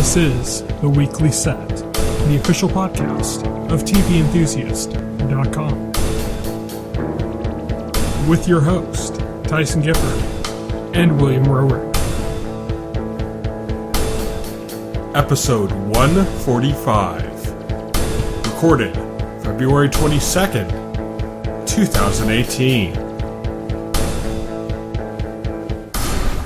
This is The Weekly Set, the official podcast of TVEnthusiast.com. With your host, Tyson Gifford and William Roerick. Episode 145. Recorded February 22nd, 2018.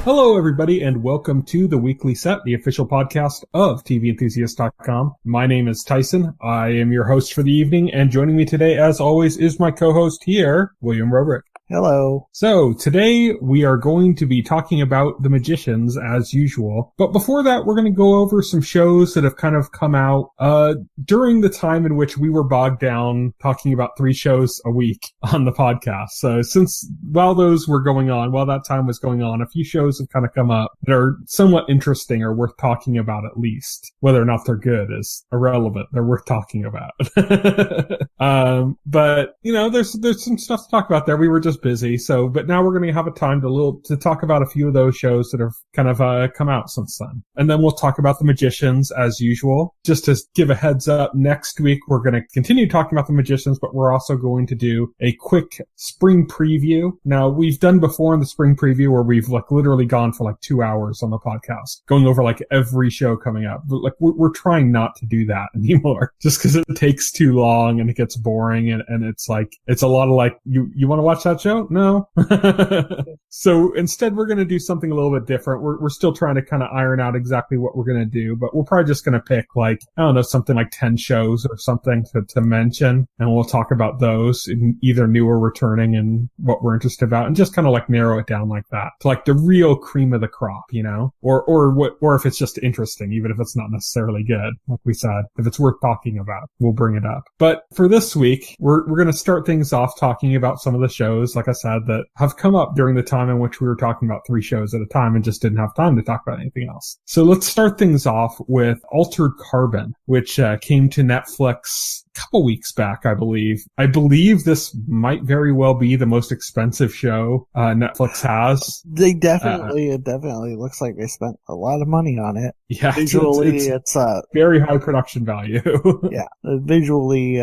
Hello, everybody, and welcome to The Weekly Set, the official podcast of TVEnthusiast.com. My name is Tyson. I am your host for the evening, and joining me today, as always, is my co-host here, William Roerick. Hello. So, today we are going to be talking about The Magicians, as usual. But before that, we're going to go over some shows that have kind of come out during the time in which we were bogged down talking about 3 shows a week on the podcast. So, while that time was going on, a few shows have kind of come up that are somewhat interesting or worth talking about at least. Whether or not they're good is irrelevant. They're worth talking about. But, you know, there's some stuff to talk about there. We were just busy, but now we're going to have a time to talk about a few of those shows that have kind of come out since then. And then we'll talk about The Magicians as usual. Just to give a heads up, next week we're going to continue talking about The Magicians, but we're also going to do a quick spring preview. Now, we've done before in the spring preview where we've literally gone for 2 hours on the podcast, going over every show coming up. But we're trying not to do that anymore, just because it takes too long and it gets boring, and it's a lot of you want to watch that show? No. So instead we're going to do something a little bit different. We're still trying to kind of iron out exactly what we're going to do, but we're probably just going to pick something like 10 shows or something to mention, and we'll talk about those in either new or returning and what we're interested about, and just kind of narrow it down like that to the real cream of the crop, you know, or if it's just interesting, even if it's not necessarily good. Like we said, if it's worth talking about, we'll bring it up. But for this week, we're going to start things off talking about some of the shows, like I said, that have come up during the time in which we were talking about 3 shows at a time and just didn't have time to talk about anything else. So let's start things off with Altered Carbon, which came to Netflix a couple weeks back, I believe. I believe this might very well be the most expensive show Netflix has. It definitely looks like they spent a lot of money on it. Yeah, visually, it's very high production value. Yeah, visually,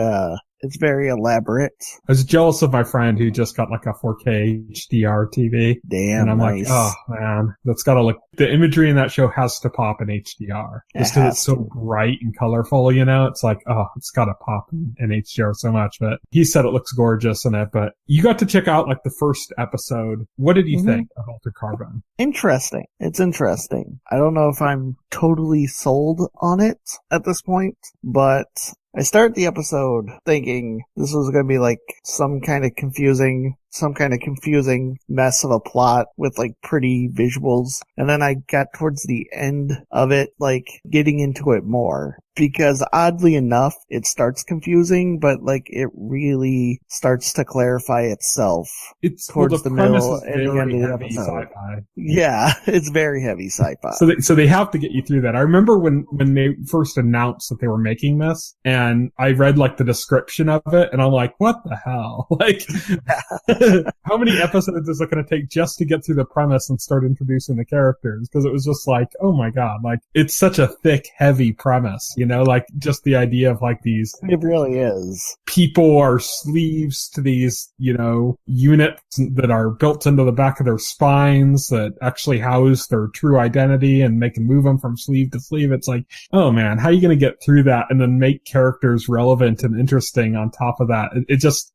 it's very elaborate. I was jealous of my friend who just got a 4K HDR TV. Damn, and I'm nice. oh man, that's gotta look, the imagery in that show has to pop in HDR. Just because it's so bright and colorful, you know? It's it's gotta pop in HDR so much. But he said it looks gorgeous in it. But you got to check out the first episode. What did you think of Altered Carbon? Interesting. It's interesting. I don't know if I'm totally sold on it at this point, but I started the episode thinking this was going to be some kind of confusing mess of a plot with pretty visuals. And then I got towards the end of it, getting into it more. Because oddly enough, it starts confusing, but it really starts to clarify itself towards the middle and the end of the episode. Sci-fi. Yeah, it's very heavy sci-fi. So they have to get you through that. I remember when they first announced that they were making this, and I read the description of it, and I'm like, what the hell? How many episodes is it going to take just to get through the premise and start introducing the characters? Because it was just oh my god, it's such a thick, heavy premise, you know, just the idea of these. It really is. People are sleeves to these, you know, units that are built into the back of their spines that actually house their true identity, and they can move them from sleeve to sleeve. It's oh man, how are you going to get through that and then make characters relevant and interesting on top of that?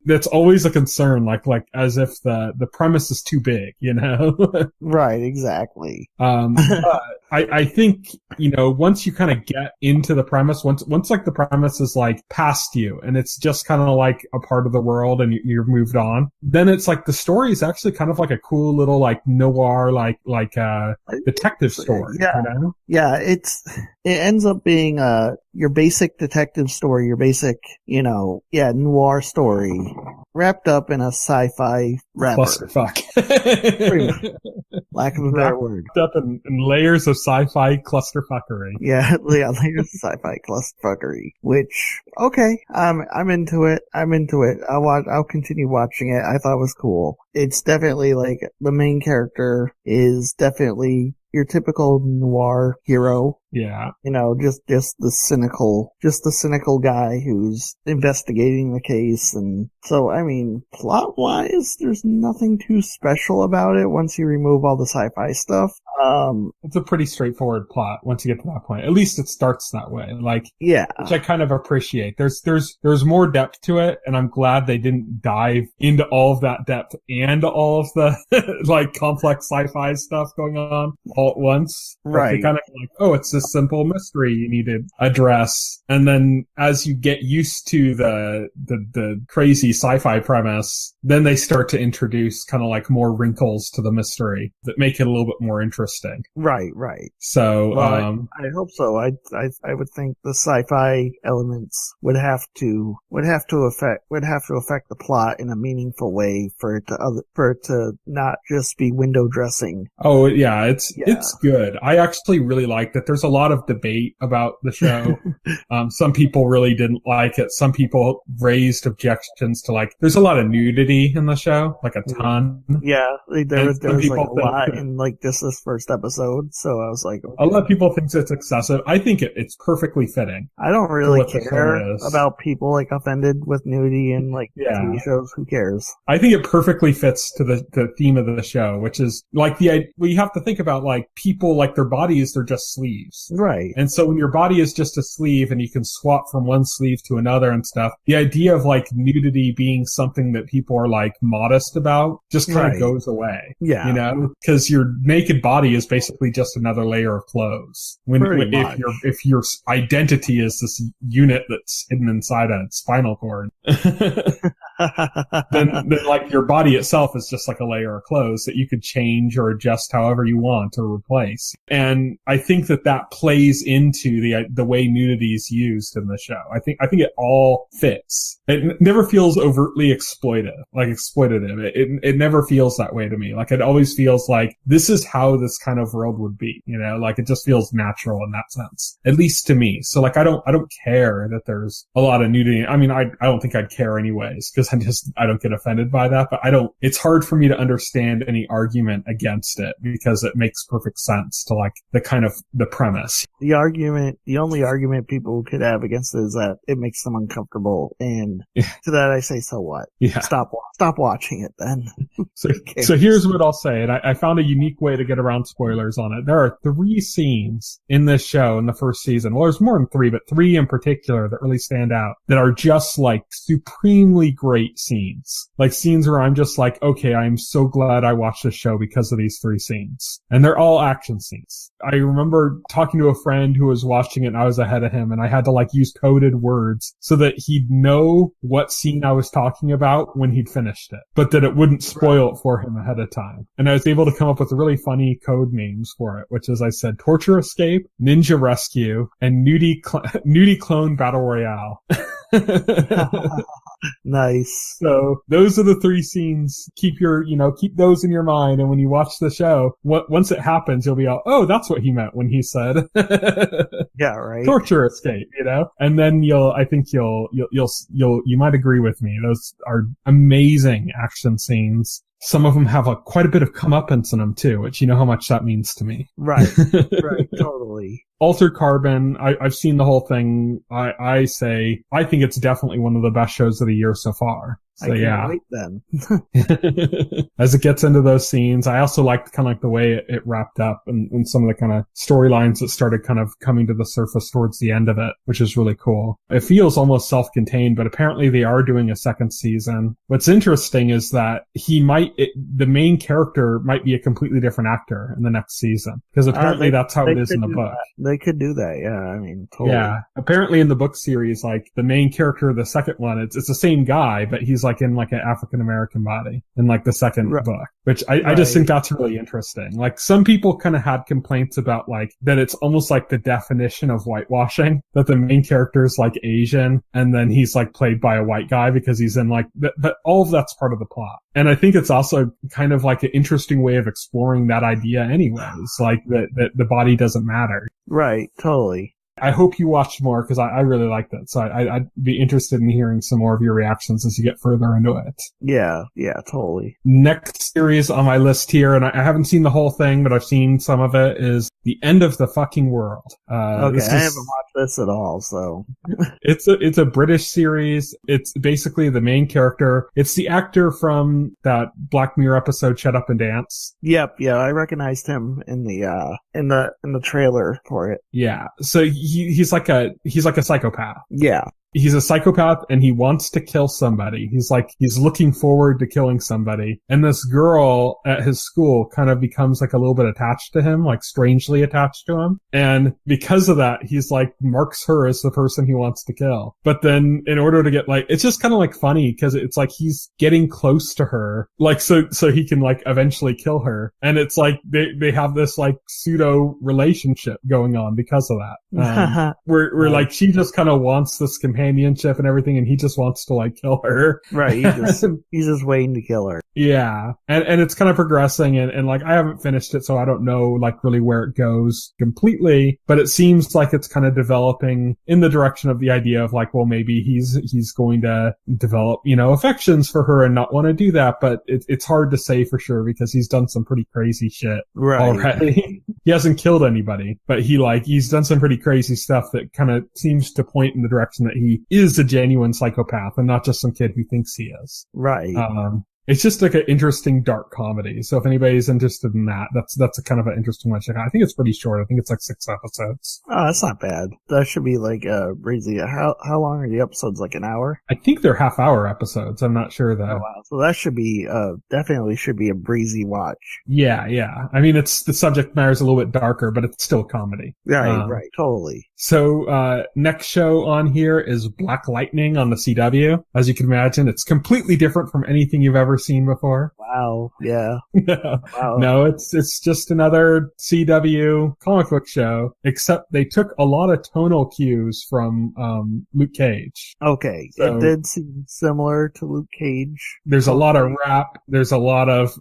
That's always a concern, as if the premise is too big, you know? Right, exactly. But I think, you know, once you kind of get into the premise, once the premise is past you and it's just kind of a part of the world and you've moved on, then it's the story is actually kind of a cool little noir, detective story. Yeah. You know? Yeah, it ends up being your basic detective story, your basic, noir story wrapped up in a sci-fi wrapper. Clusterfuck. Lack of a better word. Up in layers of sci-fi clusterfuckery. Yeah, layers of sci-fi clusterfuckery. Which, okay, I'm into it. I'll continue watching it. I thought it was cool. It's definitely like the main character is definitely your typical noir hero. Yeah. You know, just the cynical guy who's investigating the case. And so, I mean, plot-wise, there's nothing too special about it once you remove all the sci-fi stuff. It's a pretty straightforward plot once you get to that point. At least it starts that way. Like, yeah. Which I kind of appreciate. There's more depth to it, and I'm glad they didn't dive into all of that depth and all of the, like, complex sci-fi stuff going on all at once. Right. They kind of like, oh, it's this simple mystery you need to address. And then as you get used to the crazy sci-fi premise, then they start to introduce kind of like more wrinkles to the mystery that make it a little bit more interesting. Right. So, well, I hope so. I would think the sci-fi elements would have to affect the plot in a meaningful way for it to not just be window dressing. Oh yeah, it's good. I actually really liked it. There's a lot of debate about the show. Some people really didn't like it. Some people raised objections to, like, there's a lot of nudity in the show, like a ton. Yeah, there was like a lot in like this first episode. So I was like, okay. A lot of people think it's excessive. I think it's perfectly fitting. I don't really care about people like offended with nudity in like TV shows. Who cares? I think it perfectly fits to the theme of the show, which is like you have to think about, like, people, like, their bodies, they're just sleeves. Right. And so when your body is just a sleeve and you can swap from one sleeve to another and stuff, the idea of, like, nudity being something that people are, like, modest about just kind of goes away. Yeah. You know? Because your naked body is basically just another layer of clothes. If your identity is this unit that's hidden inside a spinal cord, then like your body itself is just like a layer of clothes that you could change or adjust however you want to replace. And I think that plays into the way nudity is used in the show. I think it all fits. It never feels overtly exploitative. It never feels that way to me. Like, it always feels like this is how this kind of world would be, you know, like it just feels natural in that sense, at least to me. So like, I don't care that there's a lot of nudity. I mean, I don't think I'd care anyways, because I don't get offended by that, but it's hard for me to understand any argument against it because it makes perfect sense to like the premise. The only argument people could have against it is that it makes them uncomfortable. And to that I say, so what? Yeah. Stop watching it then. So here's what I'll say. And I found a unique way to get around spoilers on it. There are 3 scenes in this show in the first season. Well, there's more than 3, but 3 in particular that really stand out that are just like supremely great scenes. Like scenes where I'm just like, okay, I'm so glad I watched this show because of these 3 scenes. And they're all action scenes. I remember talking to a friend who was watching it and I was ahead of him and I had to like use coded words so that he'd know what scene I was talking about when he'd finished it, but that it wouldn't spoil it for him ahead of time. And I was able to come up with really funny code names for it, which is, I said, Torture Escape, Ninja Rescue, and Nudie Clone Battle Royale. Nice. So those are the 3 scenes. Keep those in your mind. And when you watch the show, once it happens, you'll be all, oh, that's what he meant when he said, yeah, right. Torture Escape, you know? And then you might agree with me. Those are amazing action scenes. Some of them have quite a bit of comeuppance in them too, which you know how much that means to me. Right. Right. Totally. Altered Carbon, I've seen the whole thing. I say, I think it's definitely one of the best shows of the year so far. So, I can't wait then. As it gets into those scenes, I also liked kind of like the way it wrapped up and some of the kind of storylines that started kind of coming to the surface towards the end of it, which is really cool. It feels almost self-contained, but apparently they are doing a second season. What's interesting is that the main character might be a completely different actor in the next season, because apparently that's how it is in the book. They could do that, yeah. I mean, totally. Yeah. Apparently in the book series, like the main character of the second one, it's the same guy, but he's like like in like an African American body in like the second Right. book, which I just think that's really interesting. Like some people kind of had complaints about like that it's almost like the definition of whitewashing, that the main character is like Asian and then he's like played by a white guy because he's in like, but all of that's part of the plot. And I think it's also kind of like an interesting way of exploring that idea anyways, like that the body doesn't matter. Right, totally. I hope you watch more because I really liked it. So I'd be interested in hearing some more of your reactions as you get further into it. Yeah, totally. Next series on my list here, and I haven't seen the whole thing, but I've seen some of it, is The End of the Fucking World. Okay, I haven't watched this at all, so. It's a British series. It's basically the main character. It's the actor from that Black Mirror episode, Shut Up and Dance. Yep, yeah, I recognized him in the trailer for it. Yeah. So he's like a psychopath. Yeah. He's a psychopath and he wants to kill somebody. He's looking forward to killing somebody. And this girl at his school kind of becomes like a little bit attached to him, like strangely attached to him. And because of that, he's like marks her as the person he wants to kill. But then in order to get like, it's just kind of like funny because it's like he's getting close to her, like so he can like eventually kill her. And it's like they have this like pseudo relationship going on because of that. Where like she just kind of wants this companionship and everything, and he just wants to like kill her. Right, he's just waiting to kill her. Yeah, and it's kind of progressing, and like I haven't finished it, so I don't know like really where it goes completely, but it seems like it's kind of developing in the direction of the idea of like, well, maybe he's going to develop, you know, affections for her and not want to do that, but it's hard to say for sure because he's done some pretty crazy shit already. He hasn't killed anybody, but he's done some pretty crazy stuff that kind of seems to point in the direction that he is a genuine psychopath and not just some kid who thinks he is. Right. It's just like an interesting dark comedy. So if anybody's interested in that, that's a kind of an interesting one to check out. I think it's pretty short. I think it's like 6 episodes. Oh, that's not bad. That should be like breezy. How long are the episodes? Like an hour? I think they're half-hour episodes. I'm not sure though. Oh, wow. So that should be definitely should be a breezy watch. Yeah. I mean, the subject matter is a little bit darker, but it's still a comedy. Right, totally. So next show on here is Black Lightning on the CW. As you can imagine, it's completely different from anything you've ever seen before. Wow. Yeah. Wow. No, it's just another CW comic book show, except they took a lot of tonal cues from Luke Cage. Okay. So, it did seem similar to Luke Cage. There's a lot of rap. There's a lot of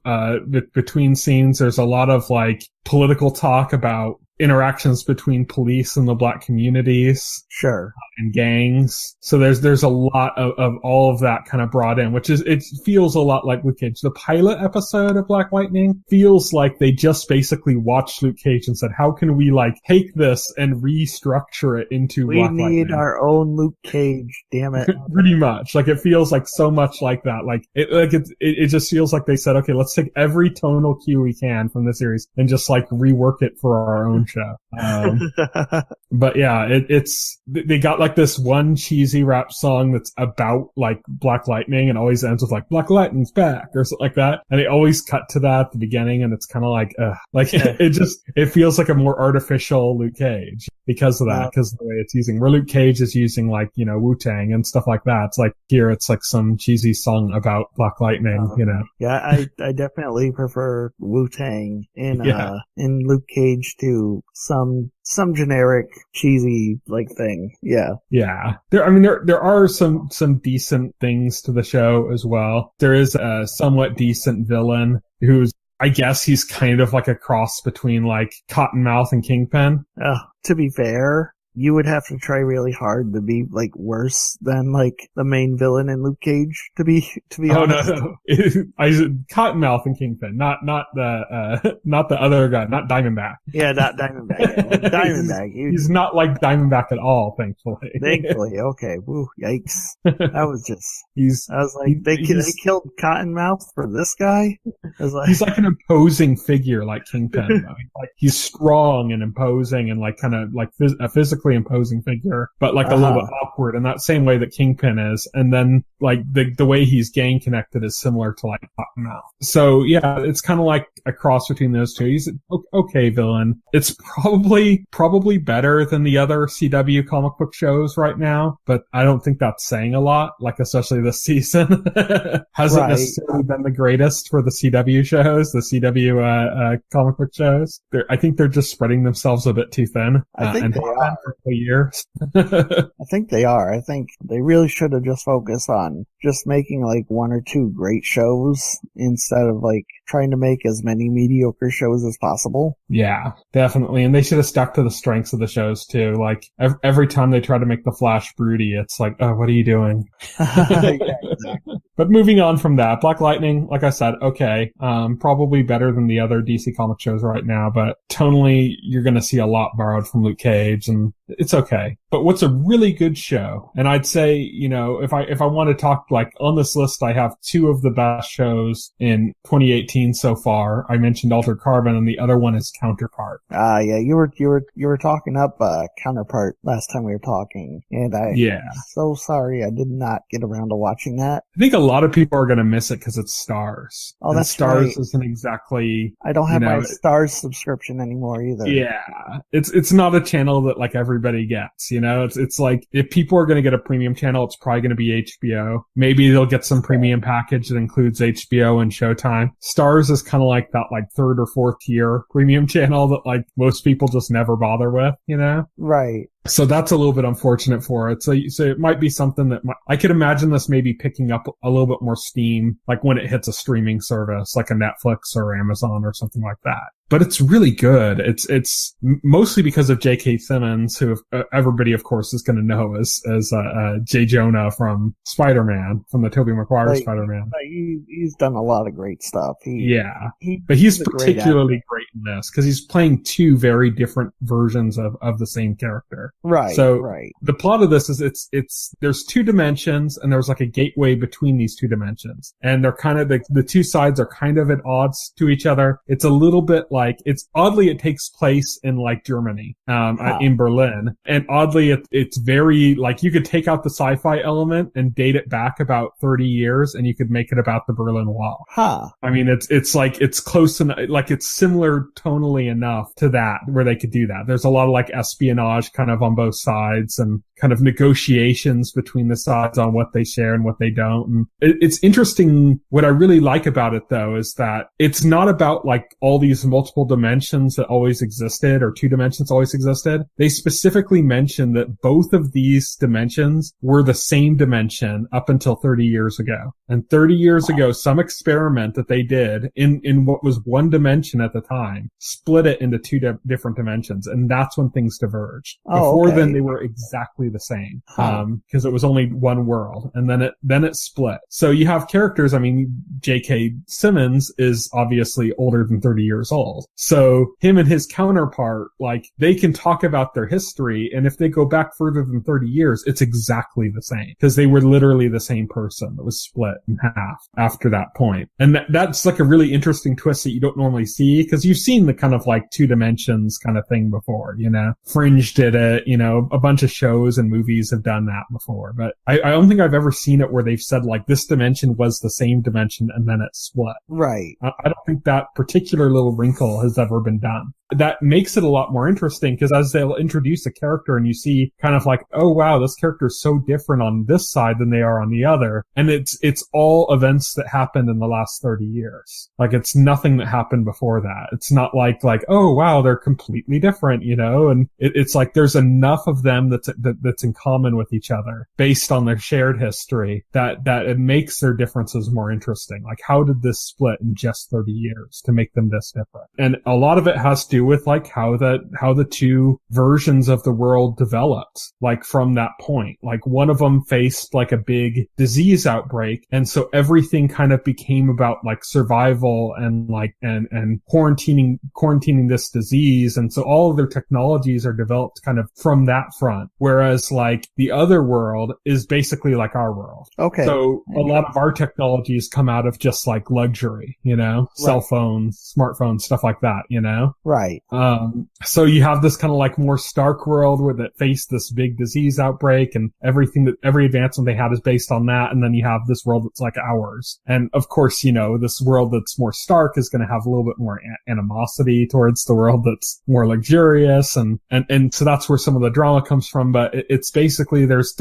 between scenes. There's a lot of like political talk about interactions between police and the black communities. Sure. And gangs. So there's a lot of all of that kind of brought in, which is, it feels a lot like Luke Cage. The pilot episode of Black Lightning feels like they just basically watched Luke Cage and said, how can we like take this and restructure it into Black Lightning? We need our own Luke Cage, damn it. Pretty much. Like it feels like so much like that. Like it just feels like they said, okay, let's take every tonal cue we can from the series and just like rework it for our own show. But yeah, they got like this one cheesy rap song that's about like Black Lightning and always ends with like Black Lightning's back or something like that. And they always cut to that at the beginning and it's kind of like, it feels like a more artificial Luke Cage because of that, because of the way it's using, where Luke Cage is using like, you know, Wu-Tang and stuff like that. It's like here, it's like some cheesy song about Black Lightning, you know? Yeah, I definitely prefer Wu-Tang in Luke Cage to some generic cheesy like thing. Yeah. There are some decent things to the show as well. There is a somewhat decent villain who's, I guess he's kind of like a cross between like Cottonmouth and Kingpin. To be fair, you would have to try really hard to be like worse than like the main villain in Luke Cage. To be honest. No. I said Cottonmouth and Kingpin, not the other guy, not Diamondback. Yeah, not Diamondback. Diamondback. He's not like Diamondback at all, thankfully. Thankfully, okay. Woo, yikes. That was just. I was like, they killed Cottonmouth for this guy. He's like an imposing figure, like Kingpin. Like he's strong and imposing and like kind of like a physically imposing figure, but like a little bit awkward in that same way that Kingpin is. And then like the way he's gang connected is similar to like Cottonmouth. So yeah, it's kind of like a cross between those two. He's an okay villain. It's probably better than the other CW comic book shows right now, but I don't think that's saying a lot, like especially this season. Hasn't necessarily been the greatest for the CW shows, the CW comic book shows. I think they're just spreading themselves a bit too thin. I think they are. For a year. I think they are. I think they really should have just focused on just making like one or two great shows instead of like trying to make as many mediocre shows as possible. Yeah, definitely. And they should have stuck to the strengths of the shows too. Like every time they try to make the Flash broody, it's like, oh, what are you doing? Yeah, exactly. But moving on from that, Black Lightning, like I said, okay, probably better than the other DC comic shows right now, but tonally, you're going to see a lot borrowed from Luke Cage, and it's okay. But what's a really good show, and I'd say, you know, if I want to talk, like, on this list, I have two of the best shows in 2018 so far. I mentioned Altered Carbon, and the other one is Counterpart. Yeah, you were talking up Counterpart last time we were talking, and I'm so sorry I did not get around to watching that. I think a lot of people are going to miss it because it's Stars. Oh, that's Stars right. Isn't exactly. I don't have my Stars subscription anymore either. Yeah, it's not a channel that like everybody gets. You know, it's like if people are going to get a premium channel, it's probably going to be HBO. Maybe they'll get some premium package that includes HBO and Showtime. Stars is kind of like that, like third or fourth tier premium channel that like most people just never bother with. You know, right. So that's a little bit unfortunate for it. So it might be something that I could imagine this maybe picking up a little bit more steam, like when it hits a streaming service, like a Netflix or Amazon or something like that. But it's really good. It's mostly because of JK Simmons, who everybody, of course, is going to know as J. Jonah from Spider-Man, from the Tobey Maguire Spider-Man. He's done a lot of great stuff. But he's particularly great in this because he's playing two very different versions of the same character. Right. So right. The plot of this is it's there's two dimensions and there's like a gateway between these two dimensions, and they're kind of the two sides are kind of at odds to each other. It's a little bit like it takes place in like Germany, in Berlin, and oddly it's very like you could take out the sci-fi element and date it back about 30 years and you could make it about the Berlin Wall. I mean it's like it's close enough, like it's similar tonally enough to that where they could do that. There's a lot of like espionage kind of on both sides and kind of negotiations between the sides on what they share and what they don't. And it's interesting. What I really like about it though is that it's not about like all these multiple dimensions that always existed or two dimensions always existed. They specifically mention that both of these dimensions were the same dimension up until 30 years ago. And 30 years ago, some experiment that they did in what was one dimension at the time split it into two different dimensions. And that's when things diverged. Before then, they were exactly the same, because it was only one world, and then it split. So you have characters. I mean, J.K. Simmons is obviously older than 30 years old. So him and his counterpart, like, they can talk about their history, and if they go back further than 30 years, it's exactly the same, because they were literally the same person that was split in half after that point. And that's like a really interesting twist that you don't normally see, because you've seen the kind of like two dimensions kind of thing before, you know. Fringe did it, you know, a bunch of shows and movies have done that before, but I don't think I've ever seen it where they've said like this dimension was the same dimension and then it split. Right. I don't think that particular little wrinkle has ever been done. That makes it a lot more interesting, because as they'll introduce a character and you see kind of like, oh wow, this character is so different on this side than they are on the other. And it's all events that happened in the last 30 years. Like it's nothing that happened before that. It's not like, oh wow, they're completely different, you know, and it's like there's enough of them that's in common with each other based on their shared history that it makes their differences more interesting. Like how did this split in just 30 years to make them this different? And a lot of it has to do with like how the two versions of the world developed, like from that point. Like one of them faced like a big disease outbreak, and so everything kind of became about like survival and like and quarantining this disease, and so all of their technologies are developed kind of from that front, whereas like the other world is basically like our world. Okay. So a lot of our technologies come out of just like luxury, you know, cell phones, smartphones, stuff like that, you know? Right. Right. So you have this kind of like more stark world where that faced this big disease outbreak, and every advancement they had is based on that. And then you have this world that's like ours. And of course, this world that's more stark is going to have a little bit more animosity towards the world that's more luxurious. And so that's where some of the drama comes from. But it's basically there's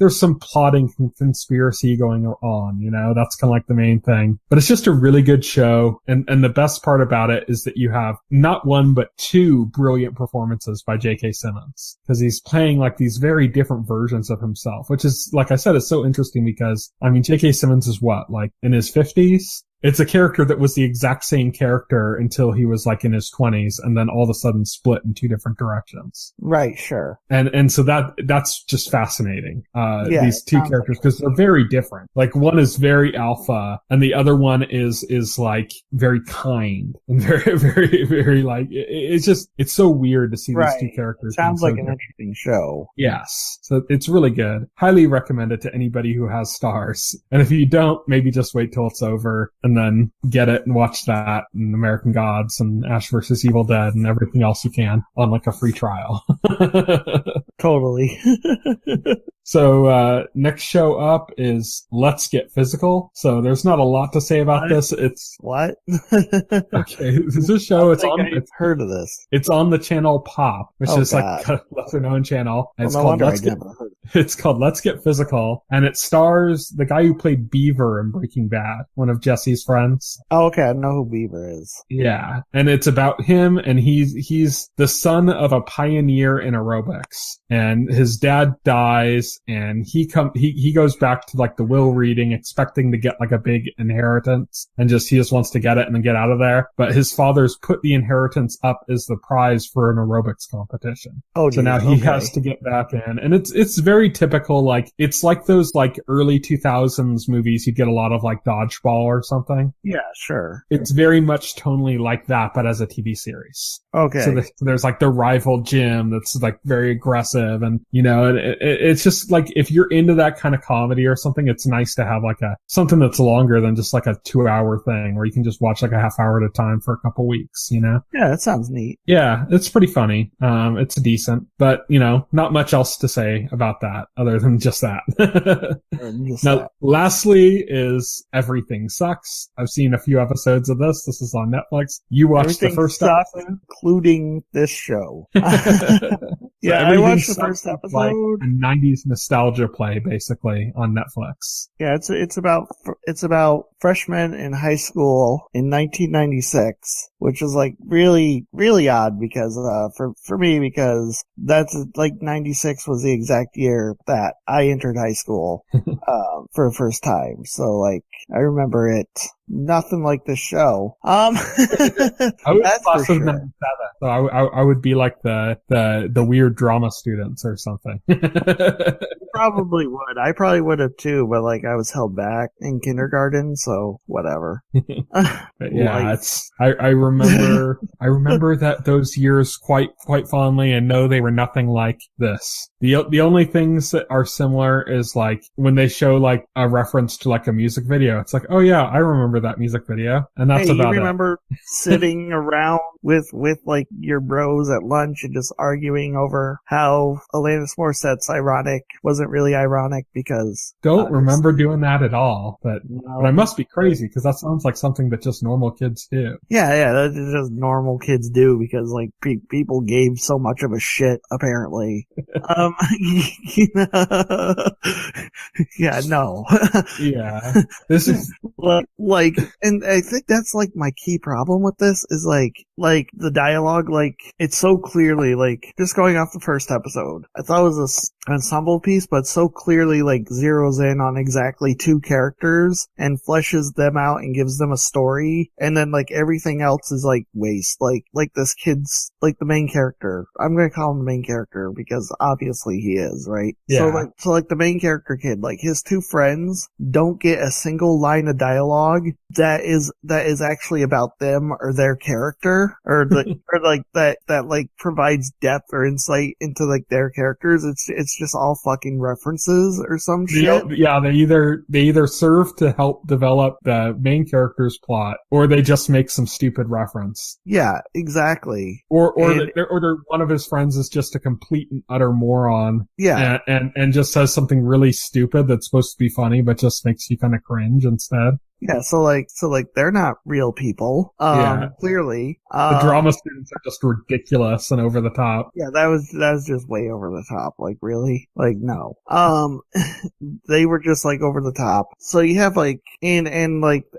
some plotting conspiracy going on, that's kind of like the main thing. But it's just a really good show. And the best part about it is that you have not one, but two brilliant performances by JK Simmons, because he's playing like these very different versions of himself, which is, like I said, it's so interesting because, JK Simmons is what, like in his 50s? It's a character that was the exact same character until he was like in his 20s, and then all of a sudden split in two different directions. Right, sure. And so that's just fascinating. These two characters, because they're very different. Like one is very alpha, and the other one is like very kind and very, very, very like, it's so weird to see these two characters. Sounds like an interesting show. Yes. So it's really good. Highly recommend it to anybody who has Stars. And if you don't, maybe just wait till it's over and then get it and watch that and American Gods and Ash vs. Evil Dead and everything else you can on like a free trial. Totally. So, next show up is Let's Get Physical. So there's not a lot to say about this. It's what? Okay. This show, I've heard of this. It's on the channel Pop, which is like a lesser known channel. Well, It's called Let's Get Physical, and it stars the guy who played Beaver in Breaking Bad, one of Jesse's friends. Oh, okay. I know who Beaver is. Yeah. And it's about him, and he's the son of a pioneer in aerobics, and his dad dies, and he goes back to like the will reading, expecting to get like a big inheritance, and he just wants to get it and then get out of there. But his father's put the inheritance up as the prize for an aerobics competition. Oh, so now he has to get back in, and it's very typical. Like it's like those like early 2000s movies you'd get a lot of, like Dodgeball or something. Yeah, sure. It's very much tonally like that, but as a TV series. Okay. So there's like the rival gym that's like very aggressive, and it's just like if you're into that kind of comedy or something, it's nice to have like something that's longer than just like a 2-hour thing where you can just watch like a half hour at a time for a couple weeks. Yeah, that sounds neat. Yeah, it's pretty funny. It's decent, but not much else to say about that other than just that. Now, lastly is Everything Sucks. I've seen a few episodes of this. This is on Netflix. You watched the first episode, including this show. Yeah, I watched the first episode. Like a 90s nostalgia play, basically, on Netflix. Yeah, it's about freshmen in high school in 1996, which is like really, really odd because for me, because that's like 96 was the exact year that I entered high school for the first time. So like I remember it. Nothing like the show. I would that's for sure. 97, so I would be like the weird drama students or something. Probably would. I probably would have too, but like I was held back in kindergarten, so whatever. But yeah, I remember that those years quite fondly, and know they were nothing like this. The only things that are similar is like when they show like a reference to like a music video. It's like, oh yeah, I remember that music video, and that's about it. You remember sitting around with like your bros at lunch and just arguing over how Alanis Morissette's ironic wasn't really ironic because... Don't remember doing that at all, but I must be crazy because that sounds like something that just normal kids do. Yeah, that's just normal kids do because like people gave so much of a shit apparently. Yeah, no. Yeah, this is like, and I think that's like my key problem with this is like the dialogue, like it's so clearly like just going off the first episode. I thought it was an ensemble piece, but so clearly like zeroes in on exactly two characters and fleshes them out and gives them a story, and then like everything else is like waste. Like this kid's like the main character. I'm gonna call him the main character because obviously he is, right? Yeah. So like the main character kid, like his two friends don't get a single line of dialogue that is actually about them or their character or like that like provides depth or insight into like their characters. It's just all fucking references or some shit. They either serve to help develop the main character's plot, or they just make some stupid reference. Yeah, exactly. Or one of his friends is just a complete and utter moron. Yeah. And just says something really stupid that's supposed to be funny, but just makes you kind of cringe instead. Yeah, so they're not real people. Clearly. The drama students are just ridiculous and over the top. Yeah, that was just way over the top. Like, really? Like, no. They were just like over the top. So you have like,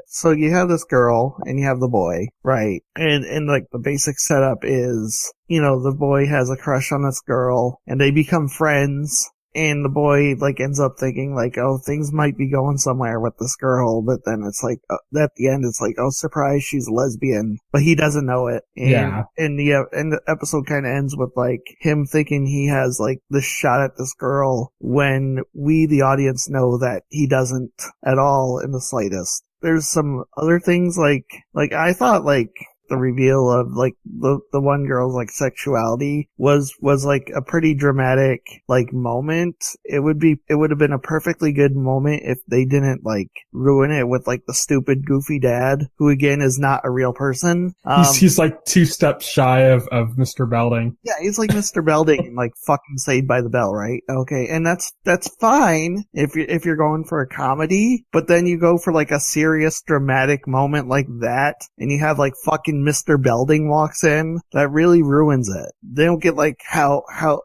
so you have this girl and you have the boy, right? And like the basic setup is, the boy has a crush on this girl and they become friends. And the boy, like, ends up thinking, like, oh, things might be going somewhere with this girl, but then it's like, at the end, it's like, oh, surprise, she's a lesbian, but he doesn't know it. And the episode kind of ends with, like, him thinking he has, like, this shot at this girl when we, the audience, know that he doesn't at all in the slightest. There's some other things, like I thought, like, the reveal of like the one girl's like sexuality was like a pretty dramatic like moment. It would have been a perfectly good moment if they didn't like ruin it with like the stupid goofy dad who again is not a real person. He's like 2 steps shy of Mr. Belding. Yeah, he's like Mr. Belding in like fucking Saved by the Bell, right? Okay, and that's fine if you're going for a comedy, but then you go for like a serious dramatic moment like that and you have like fucking Mr. Belding walks in, that really ruins it. They don't get like how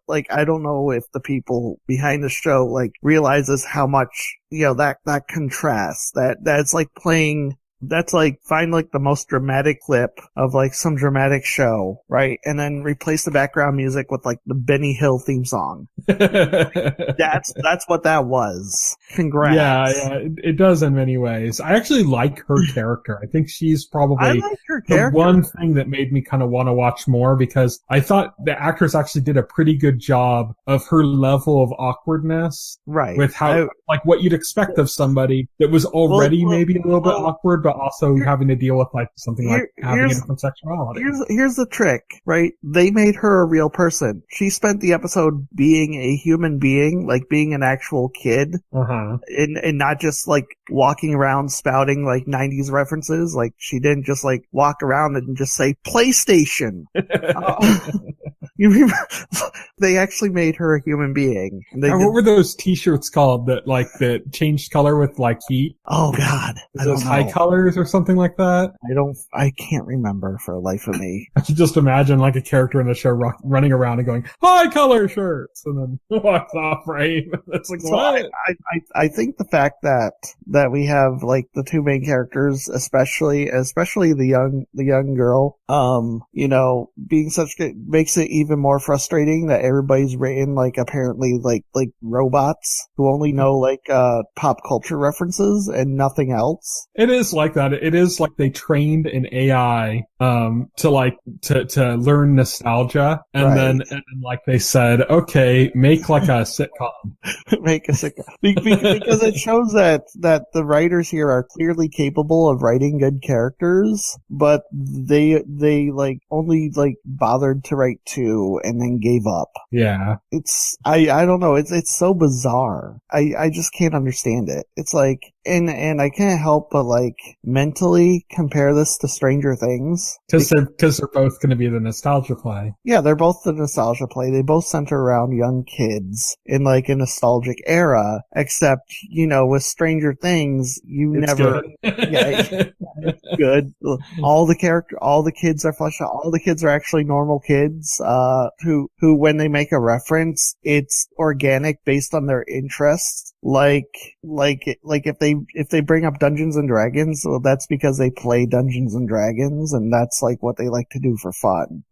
like I don't know if the people behind the show like realizes how much that contrasts. That's like playing. That's like find like the most dramatic clip of like some dramatic show, right? And then replace the background music with like the Benny Hill theme song. That's what that was. Congrats. Yeah, it does in many ways. I actually like her character. I think she's probably the one thing that made me kind of want to watch more, because I thought the actress actually did a pretty good job of her level of awkwardness. Right. With how, like what you'd expect of somebody that was already maybe a little bit awkward, but also having to deal with like something like having a different sexuality. Here's the trick, right? They made her a real person. She spent the episode being a human being, like being an actual kid, and not just like walking around spouting like 90s references. Like she didn't just like walk around and just say PlayStation. You remember? They actually made her a human being. What were those T-shirts called that changed color with like heat? Oh God, those high colors or something like that. I can't remember for the life of me. I could just imagine like a character in the show running around and going high color shirts, and then walks off frame. It's like, what? I think the fact that we have like the 2 main characters, especially the young girl, being such good makes it even more frustrating that everybody's written like apparently like robots who only know like pop culture references and nothing else. It is like that. It is like they trained an AI to learn nostalgia, and then like they said, okay, make like a sitcom. Make a sitcom. Because it shows that the writers here are clearly capable of writing good characters, but they like only like bothered to write 2 and then gave up. Yeah. It's I don't know, it's so bizarre. I just can't understand it. It's like and I can't help but like mentally compare this to Stranger Things. Because they're both going to be the nostalgia play. Yeah, they're both the nostalgia play. They both center around young kids in like a nostalgic era, except, with Stranger Things, it's never, good. It's good. All the kids are fleshed out. All the kids are actually normal kids, who when they make a reference, it's organic based on their interests. Like if they bring up Dungeons and Dragons, well, that's because they play Dungeons and Dragons, and that's like what they like to do for fun.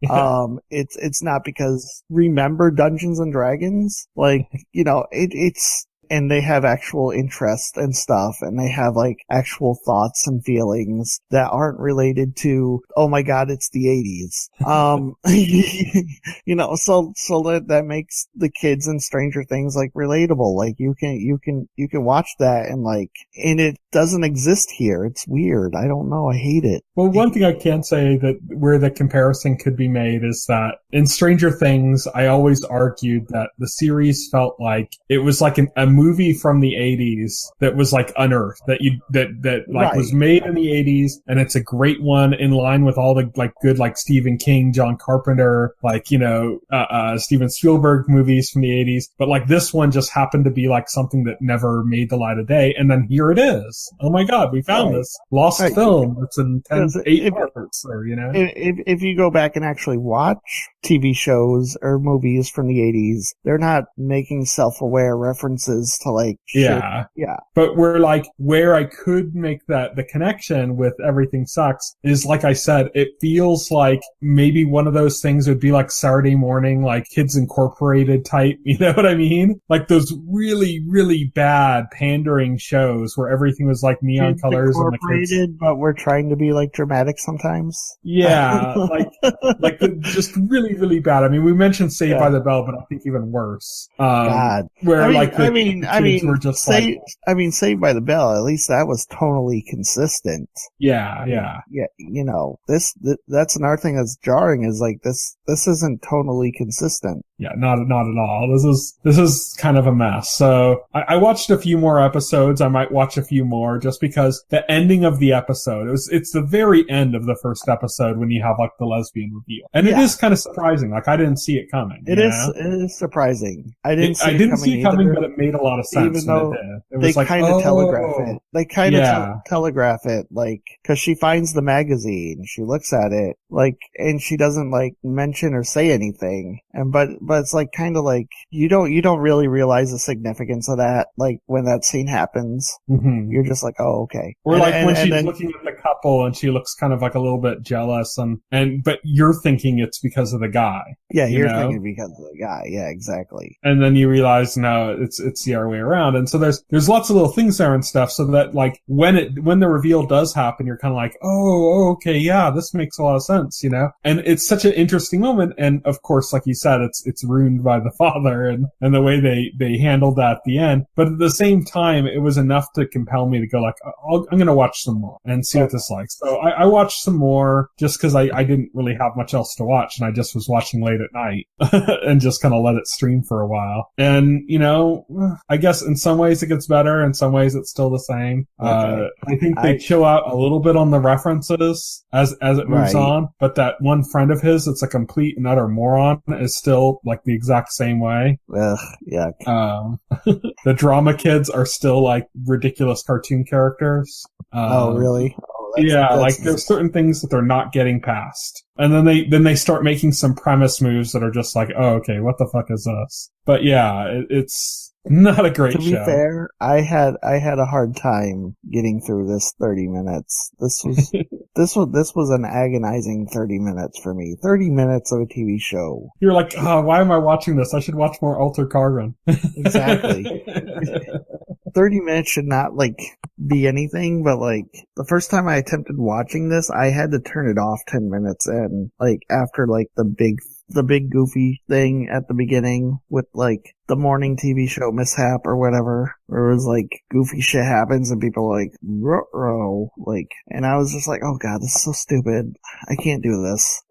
It's not because remember Dungeons and Dragons, like it's and they have actual interest and stuff, and they have like actual thoughts and feelings that aren't related to, oh my god, it's the 80s. You know, so that makes the kids in Stranger Things like relatable. Like you can watch that and it doesn't exist here. It's weird. I don't know. I hate it. Well, one thing I can say that where the comparison could be made is that in Stranger Things, I always argued that the series felt like it was like a movie from the 80s that was like unearthed, that Right. was made in the 80s, and it's a great one in line with all the like good like Stephen King, John Carpenter, like, you know, Steven Spielberg movies from the 80s. But like this one just happened to be like something that never made the light of day, and then here it is. Oh my god, we found this lost film. It's in 8 parts, or, you know. If you go back and actually watch TV shows or movies from the 80s, they're not making self-aware references to like shit. Yeah. But where I could make the connection with Everything Sucks is, like I said, it feels like maybe one of those things would be like Saturday morning, like Kids Incorporated type, you know what I mean? Like those really, really bad pandering shows where everything was like neon colors and the kids. But we're trying to be like dramatic sometimes. Yeah, just really, really bad. I mean, we mentioned Saved by the Bell, but I think even worse. God, where were just Saved by the Bell. At least that was tonally consistent. Yeah. You know, that's another thing that's jarring is like this isn't tonally consistent. Yeah, not at all. This is kind of a mess. So I watched a few more episodes. I might watch a few more just because the ending of the episode, it's the very end of the first episode when you have like the lesbian reveal. And it is kind of surprising. Like I didn't see it coming. It is surprising. I didn't see it coming, but it made a lot of sense. Even though they kind of telegraph it. They kind of telegraph it, like, cause she finds the magazine, she looks at it, like, and she doesn't like mention or say anything. But it's like kind of like you don't really realize the significance of that. Like when that scene happens, you're just like, oh, okay. Or when she's looking at the couple and she looks kind of like a little bit jealous, but you're thinking it's because of the guy. Yeah, you're thinking because of the guy. Yeah, exactly. And then you realize no, it's the other way around. And so there's lots of little things there and stuff. So that like when the reveal does happen, you're kind of like, oh, okay, yeah, this makes a lot of sense, you know. And it's such an interesting moment. And of course, like you said, it's ruined by the father and the way they handled that at the end. But at the same time, it was enough to compel me to go like, I'm going to watch some more and see what this is like. So I watched some more just because I didn't really have much else to watch, and I just was watching late at night and just kind of let it stream for a while. And, you know, I guess in some ways it gets better, in some ways it's still the same. Okay. I think they chill out a little bit on the references as it moves on, but that one friend of his that's a complete and utter moron is still like the exact same way. Ugh, yuck. The drama kids are still like ridiculous cartoon characters. Oh, really? Like there's certain things that they're not getting past. And then they start making some premise moves that are just like, oh, okay, what the fuck is this? But yeah, it's not a great show. To be fair, I had a hard time getting through this 30 minutes. This was an agonizing 30 minutes for me. 30 minutes of a TV show. You're like, why am I watching this? I should watch more Altered Carbon. Exactly. 30 minutes should not like be anything, but like the first time I attempted watching this, I had to turn it off 10 minutes in, like after like the big goofy thing at the beginning with like the morning TV show mishap or whatever, where it was like goofy shit happens and people are like, ruh-roh, like, and I was just like, oh god, this is so stupid. I can't do this.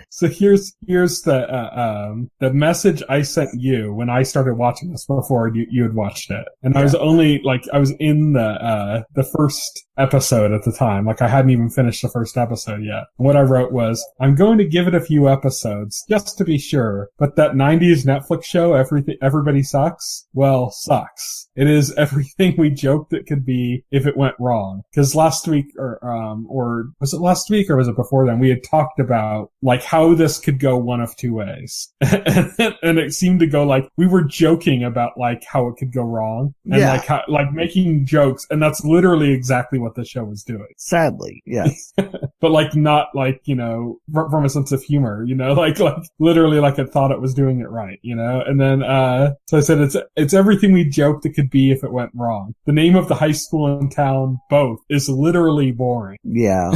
So here's the message I sent you when I started watching this before you had watched it. And I was only like, I was in the first episode at the time. Like I hadn't even finished the first episode yet. And what I wrote was, I'm going to give it a few episodes just to be sure, but that 90s Netflix show, Everybody Sucks, well, sucks. It is everything we joked it could be if it went wrong. Because last week, or was it last week or was it before then? and we had talked about like how this could go one of two ways. And it seemed to go like we were joking about like how it could go wrong and like how, like making jokes, and that's literally exactly what the show was doing. Sadly, yes. But like not like, you know, from a sense of humor, you know, like literally like it thought it was doing it right, you know? And then so I said it's everything we joked it could be if it went wrong. The name of the high school in town, both, is literally boring. Yeah.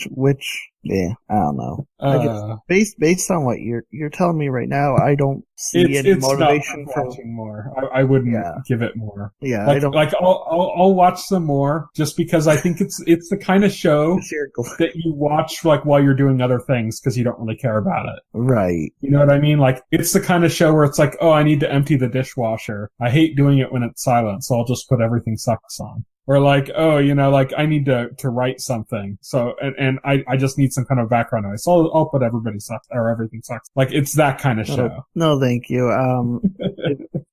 Which yeah, I don't know. I guess based on what you're telling me right now, I don't see any motivation for watching more. I wouldn't give it more. Yeah, like, I don't. Like I'll watch some more just because I think it's the kind of show that you watch like while you're doing other things because you don't really care about it. Right. You know what I mean? Like it's the kind of show where it's like, oh, I need to empty the dishwasher. I hate doing it when it's silent, so I'll just put Everything Sucks on. Or like, oh, you know, like I need to write something. So, and I just need some kind of background noise. So I'll put Everybody Sucks or Everything Sucks. Like it's that kind of show. No, thank you.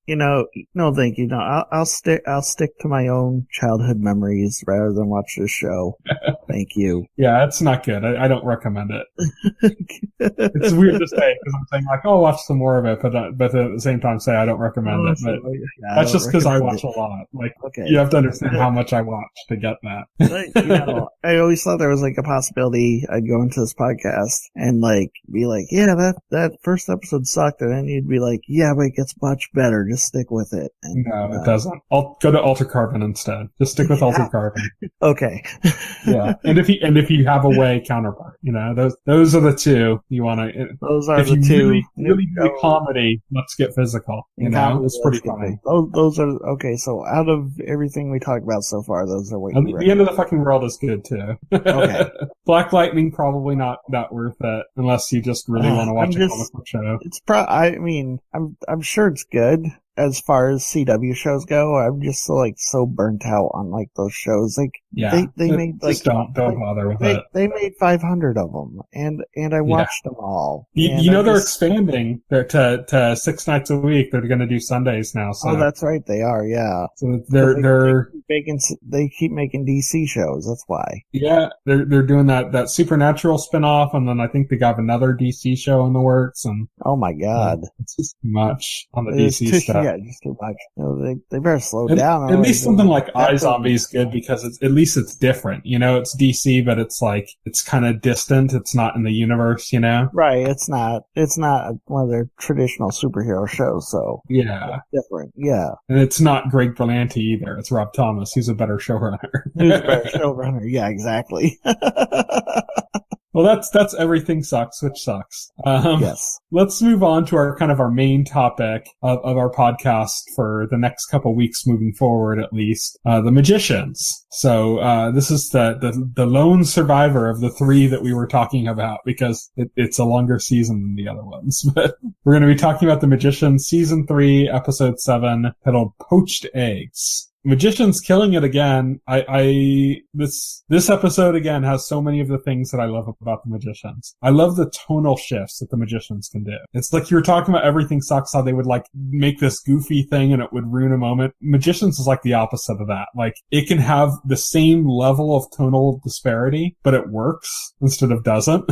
You know, no, thank you. No, I'll stick to my own childhood memories rather than watch this show. Thank you. Yeah, it's not good. I don't recommend it. It's weird to say because I'm saying like, oh, I'll watch some more of it, but at the same time say I don't recommend it. But that's just because I watch a lot. Like, you have to understand how much I watch to get that. You know, I always thought there was like a possibility I'd go into this podcast and like be like, yeah, that first episode sucked, and then you'd be like, yeah, but it gets much better. Just stick with it. And, no, it doesn't. I'll go to Alter Carbon instead. Just stick with Alter Carbon. Okay. Yeah, and if you have a way, Counterpart. You know, those are the two you want to. Those are the two. Really do comedy. Let's get physical. You know, it's pretty funny. Those are okay. So out of everything we talked about so far, those are what you recommend. The End of the Fucking World is good too. Okay. Black Lightning probably not worth it unless you just really want to watch a comic book show. It's I mean, I'm sure it's good. As far as CW shows go, I'm just so burnt out on like those shows. Like they made like don't bother with it. They made 500 of them, and I watched them all. You know they're expanding to 6 nights a week. They're going to do Sundays now. So. Oh, that's right, they are. Yeah. So they keep making DC shows. That's why. Yeah, they're doing that Supernatural spinoff, and then I think they got another DC show in the works. And oh my god, it's just too much on the DC stuff. Yeah, just too much. You know, they better slow down. At least something like iZombie is good because at least it's different. You know, it's DC, but it's like it's kind of distant. It's not in the universe. You know, right? It's not one of their traditional superhero shows. So yeah, it's different. Yeah, and it's not Greg Berlanti either. It's Rob Thomas. He's a better showrunner. He's a better showrunner. Yeah, exactly. Well, that's Everything Sucks, which sucks. Yes. Let's move on to our main topic of our podcast for the next couple weeks moving forward, at least. The Magicians. So, this is the lone survivor of the 3 that we were talking about because it's a longer season than the other ones. But we're going to be talking about The Magicians season 3, episode 7, titled Poached Eggs. Magician's killing it again. This episode again has so many of the things that I love about the Magicians. I love the tonal shifts that the Magicians can do. It's like you were talking about Everything Sucks, how they would like make this goofy thing and it would ruin a moment. Magicians is like the opposite of that. Like it can have the same level of tonal disparity, but it works instead of doesn't.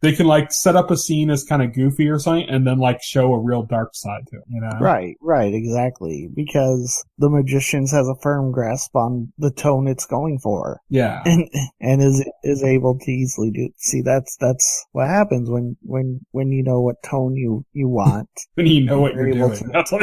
They can like set up a scene as kind of goofy or something and then like show a real dark side to it, you know? Right, exactly. Because the Magicians has a firm grasp on the tone it's going for. Yeah. And is able to easily see that's what happens when you know what tone you want. When you know what you're doing. That's what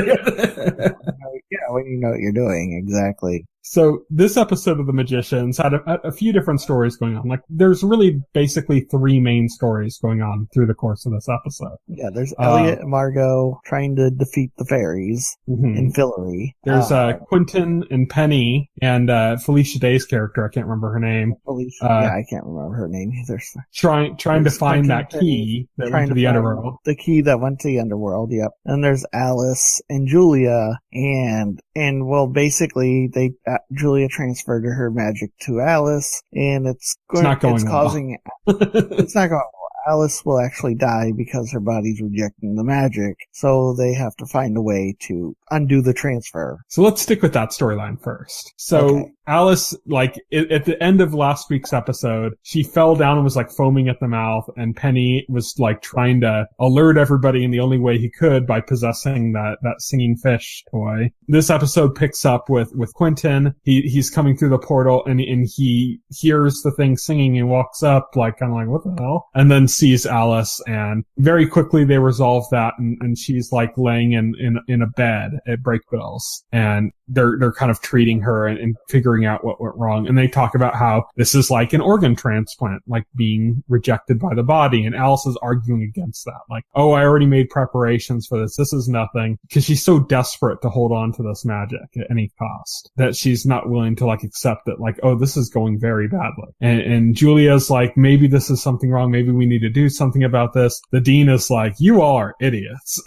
when you know what you're doing, exactly. So this episode of The Magicians had a few different stories going on. Like there's really basically 3 main stories going on through the course of this episode. Yeah, there's Eliot and Margo trying to defeat the fairies in Fillory. There's Quentin and Penny and Felicia Day's character. I can't remember her name. Felicia, I can't remember her name either. Trying to find that key that went to the underworld. The key that went to the underworld. Yep. And there's Alice and Julia and well, basically Julia transferred her magic to Alice, and it's not going well. Alice will actually die because her body's rejecting the magic, so they have to find a way to undo the transfer. So let's stick with that storyline first. So Alice, like, at the end of last week's episode, she fell down and was, like, foaming at the mouth, and Penny was, like, trying to alert everybody in the only way he could by possessing that singing fish toy. This episode picks up with Quentin. He's coming through the portal, and he hears the thing singing and walks up, like, kind of like, what the hell? And then sees Alice, and very quickly they resolve that, and she's, like, laying in a bed at Breakbills, and they're kind of treating her and figuring out what went wrong. And they talk about how this is like an organ transplant, like being rejected by the body. And Alice is arguing against that. Like, oh, I already made preparations for this. This is nothing. Because she's so desperate to hold on to this magic at any cost that she's not willing to like accept that, like, oh, this is going very badly. And Julia's like, maybe this is something wrong. Maybe we need to do something about this. The dean is like, you all are idiots.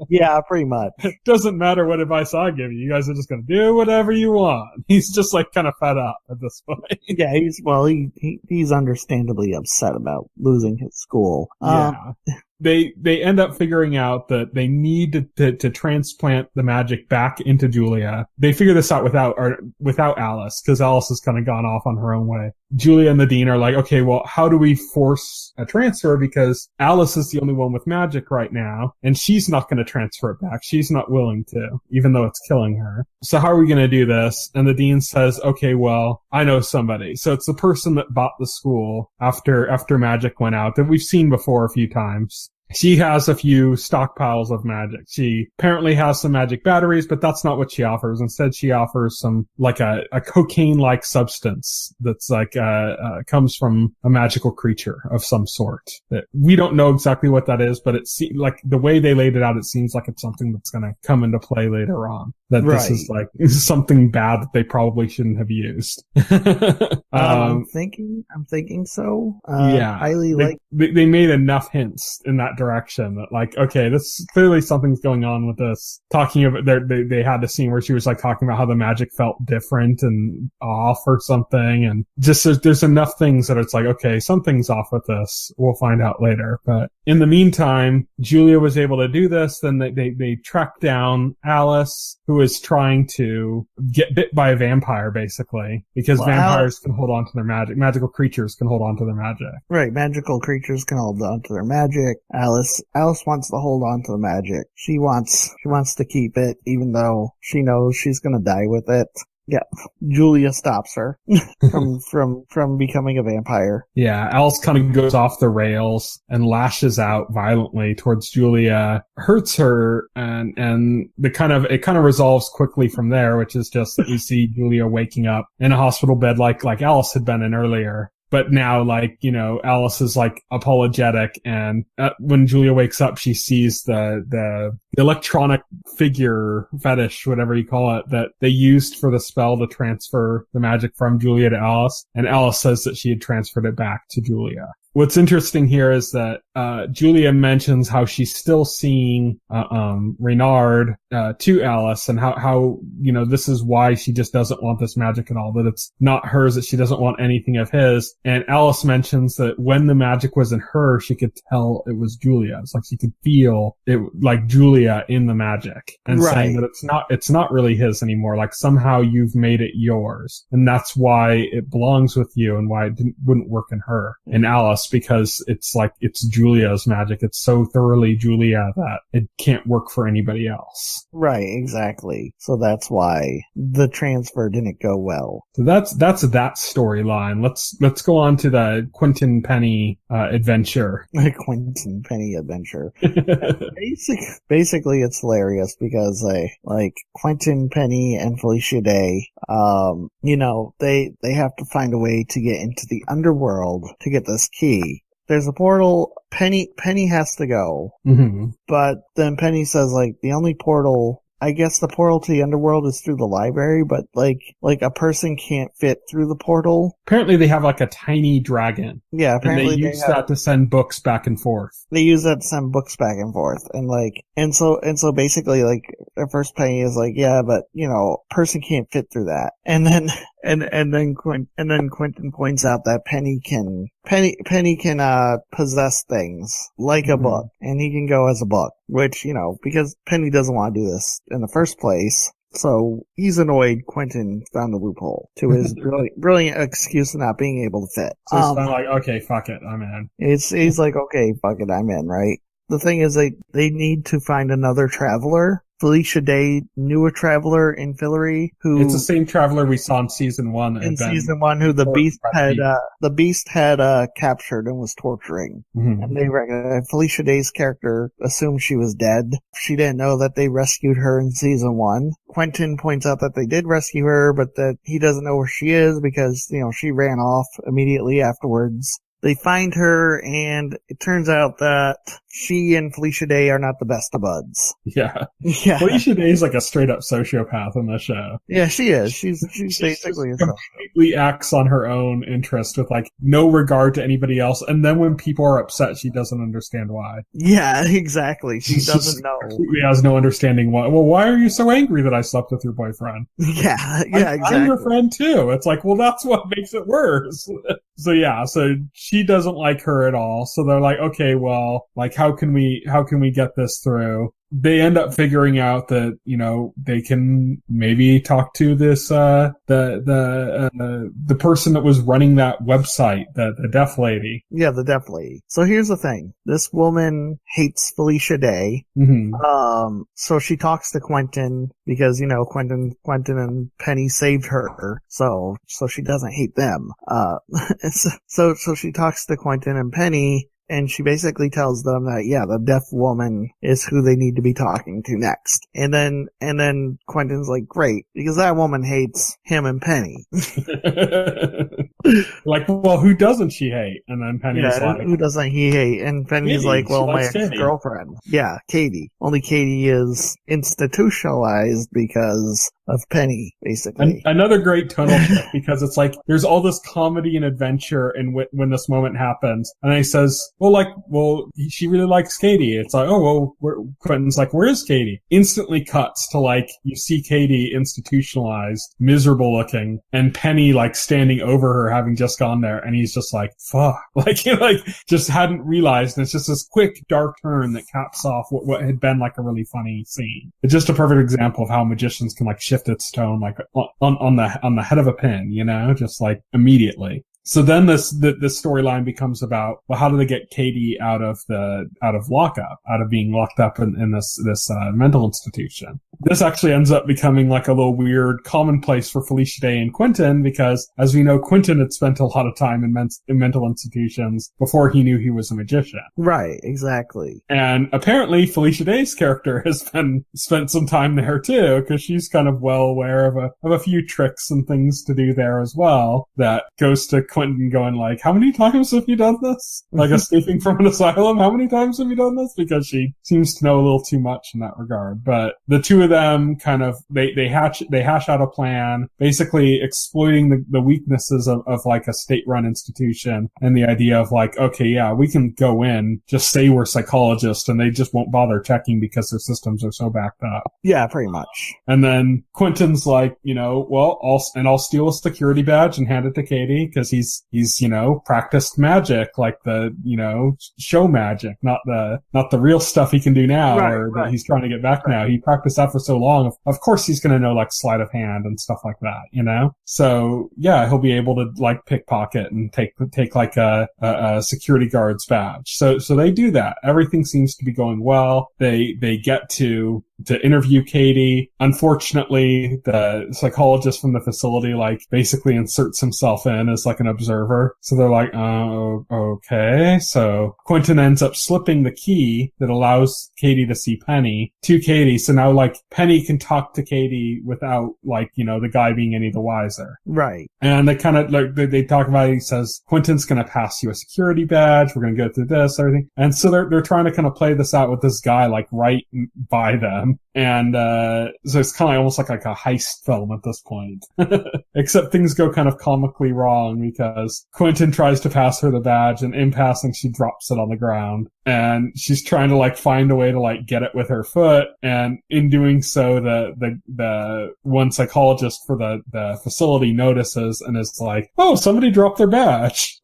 Yeah, pretty much. Doesn't matter what advice I give you. You guys are just going to do whatever you want. He's just like kind of fed up at this point. Yeah, he's understandably upset about losing his school. Yeah. They end up figuring out that they need to transplant the magic back into Julia. They figure this out without Alice, because Alice has kind of gone off on her own way. Julia and the dean are like, okay, well, how do we force a transfer? Because Alice is the only one with magic right now, and she's not going to transfer it back. She's not willing to, even though it's killing her. So how are we going to do this? And the dean says, okay, well, I know somebody. So it's the person that bought the school after magic went out that we've seen before a few times. She has a few stockpiles of magic. She apparently has some magic batteries, but that's not what she offers. Instead, she offers some, like a cocaine-like substance that's like, comes from a magical creature of some sort. We don't know exactly what that is, but like the way they laid it out, it seems like it's something that's going to come into play later on. That right. This is like something bad that they probably shouldn't have used. I'm thinking so. Yeah. They made enough hints in that direction that like, okay, this clearly something's going on with this. Talking about they had the scene where she was like talking about how the magic felt different and off or something, and just there's enough things that it's like, okay, something's off with this. We'll find out later. But in the meantime, Julia was able to do this. Then they tracked down Alice, who is trying to get bit by a vampire, basically, because vampires can hold on to their magic. Magical creatures can hold on to their magic. Right, magical creatures can hold on to their magic. Alice wants to hold on to the magic. She wants to keep it, even though she knows she's gonna die with it. Yeah, Julia stops her from becoming a vampire. Yeah, Alice kind of goes off the rails and lashes out violently towards Julia, hurts her, and it kind of resolves quickly from there, which is just that we see Julia waking up in a hospital bed like Alice had been in earlier. But now, like, you know, Alice is like apologetic, and when Julia wakes up, she sees the electronic figure fetish, whatever you call it, that they used for the spell to transfer the magic from Julia to Alice. And Alice says that she had transferred it back to Julia. What's interesting here is that Julia mentions how she's still seeing Reynard to Alice, and how you know, this is why she just doesn't want this magic at all, that it's not hers, that she doesn't want anything of his. And Alice mentions that when the magic was in her, she could tell it was Julia's. Like she could feel it, like Julia in the magic, and right. saying that it's not really his anymore. Like somehow you've made it yours, and that's why it belongs with you, and why it wouldn't work in her, in Alice. Because it's like, it's Julia's magic. It's so thoroughly Julia that it can't work for anybody else. Right, exactly. So that's why the transfer didn't go well. So that's that storyline. Let's go on to the Quentin Penny adventure. The Quentin Penny adventure. Basically, it's hilarious because like Quentin Penny and Felicia Day, you know, they have to find a way to get into the underworld to get this key. There's a portal. Penny has to go. Mm-hmm. But then Penny says, like, the only portal, I guess the portal to the underworld is through the library, but like a person can't fit through the portal. Apparently they have like a tiny dragon. Yeah, apparently and they use that to send books back and forth. They use that to send books back and forth. And so basically, like, at first Penny is like, yeah, but, you know, person can't fit through that. And then Quentin points out that Penny can possess things like a book, and he can go as a book, which, you know, because Penny doesn't want to do this in the first place. So he's annoyed Quentin found a loophole to his brilliant excuse of not being able to fit. So it's kind of like, okay, fuck it, I'm in. He's like, okay, fuck it, I'm in, right? The thing is, they need to find another traveler. Felicia Day knew a traveler in Fillory who... It's the same traveler we saw in season 1. In season 1, who the Beast had captured and was torturing. Mm-hmm. And Felicia Day's character assumed she was dead. She didn't know that they rescued her in season 1. Quentin points out that they did rescue her, but that he doesn't know where she is because, she ran off immediately afterwards. They find her, and it turns out that she and Felicia Day are not the best of buds. Yeah. Yeah. Felicia Day is like a straight up sociopath in the show. Yeah, she is. She's basically a completely acts on her own interest with like no regard to anybody else. And then when people are upset, she doesn't understand why. Yeah, exactly. She doesn't know. Completely has no understanding why. Well, why are you so angry that I slept with your boyfriend? Yeah, exactly. I'm your friend too. It's like, well, that's what makes it worse. So she doesn't like her at all. So they're like, okay, well, like, how can we get this through? They end up figuring out that, they can maybe talk to this, the person that was running that website, the deaf lady. Yeah, the deaf lady. So here's the thing. This woman hates Felicia Day. Mm-hmm. So she talks to Quentin because, Quentin and Penny saved her. So she doesn't hate them. So she talks to Quentin and Penny. And she basically tells them that, yeah, the deaf woman is who they need to be talking to next. And then Quentin's like, great, because that woman hates him and Penny. Like, well, who doesn't she hate? And then Penny's like, who doesn't he hate? And Penny's Katie. like, well, my Katie. ex-girlfriend. Yeah, Katie. Only Katie is institutionalized because of Penny, basically. Another great tonal shift, because it's like, there's all this comedy and adventure and when this moment happens. And then he says, she really likes Katie. It's like, Quentin's like, where is Katie? Instantly cuts to like, you see Katie institutionalized, miserable looking, and Penny like standing over her having just gone there. And he's just like, fuck. Like, he just hadn't realized. And it's just this quick dark turn that caps off what had been like a really funny scene. It's just a perfect example of how magicians can like shift its tone like on the head of a pin, just like immediately. So then this storyline becomes about, well, how do they get Katie out of lockup, out of being locked up in this mental institution? This actually ends up becoming like a little weird commonplace for Felicia Day and Quentin, because as we know, Quentin had spent a lot of time in mental institutions before he knew he was a magician. Right, exactly. And apparently Felicia Day's character has spent some time there too, because she's kind of well aware of a few tricks and things to do there as well, that goes to Quentin going like, how many times have you done this? Like escaping from an asylum, how many times have you done this? Because she seems to know a little too much in that regard. But the two of them kind of, they hash out a plan, basically exploiting the weaknesses of like a state-run institution, and the idea of like, okay, yeah, we can go in, just say we're psychologists, and they just won't bother checking because their systems are so backed up. Yeah, pretty much. And then Quentin's like, I'll steal a security badge and hand it to Katie, because he's practiced magic, like the, show magic, not the real stuff he can do now, that he's trying to get back now. He practiced that for so long. Of course he's going to know like sleight of hand and stuff like that, So yeah, he'll be able to like pickpocket and take like a security guard's badge. So they do that. Everything seems to be going well. They get to interview Katie. Unfortunately, the psychologist from the facility like basically inserts himself in as like an observer. So they're like, oh, okay. So Quentin ends up slipping the key that allows Katie to see Penny to Katie. So now like Penny can talk to Katie without like, the guy being any the wiser. Right. And they kind of like, they talk about it. He says, Quentin's going to pass you a security badge. We're going to go through this, everything. And so they're trying to kind of play this out with this guy like right by them. And so it's kind of almost like a heist film at this point. Except things go kind of comically wrong, because Quentin tries to pass her the badge, and in passing she drops it on the ground. And she's trying to like find a way to like get it with her foot, and in doing so the one psychologist for the facility notices and is like, oh, somebody dropped their badge.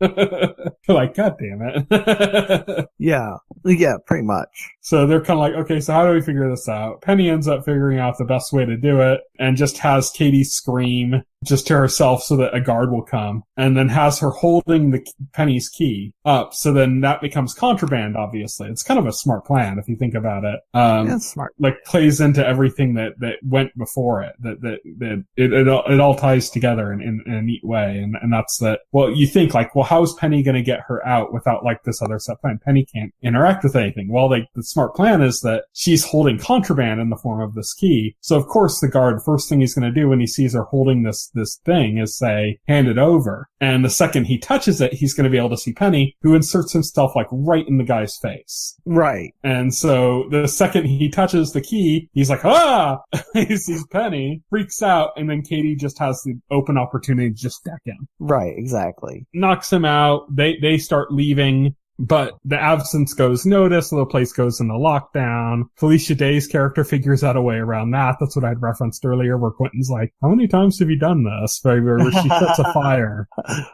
Like, god damn it. Yeah. Yeah, pretty much. So they're kind of like, okay, so how do we figure this out? Penny ends up figuring out the best way to do it and just has Katie scream just to herself so that a guard will come, and then has her holding the Penny's key up. So then that becomes contraband, obviously. It's kind of a smart plan if you think about it. Yeah, smart. Like plays into everything that went before it, it all ties together in a neat way. And that's that. Well, you think like, well, how's Penny going to get her out without like this other set plan? Penny can't interact with anything. Well, the smart plan is that she's holding contraband in the form of this key. So of course the guard, first thing he's going to do when he sees her holding this thing is say, hand it over. And the second he touches it, he's going to be able to see Penny, who inserts himself like right in the guy's face. Right. And so the second he touches the key, he's like, ah! He sees Penny, freaks out, and then Katie just has the open opportunity to just deck him. Right, exactly. Knocks him out. They start leaving. But the absence goes noticed, so the place goes into lockdown. Felicia Day's character figures out a way around that. That's what I'd referenced earlier, where Quentin's like, how many times have you done this? Where she sets a fire.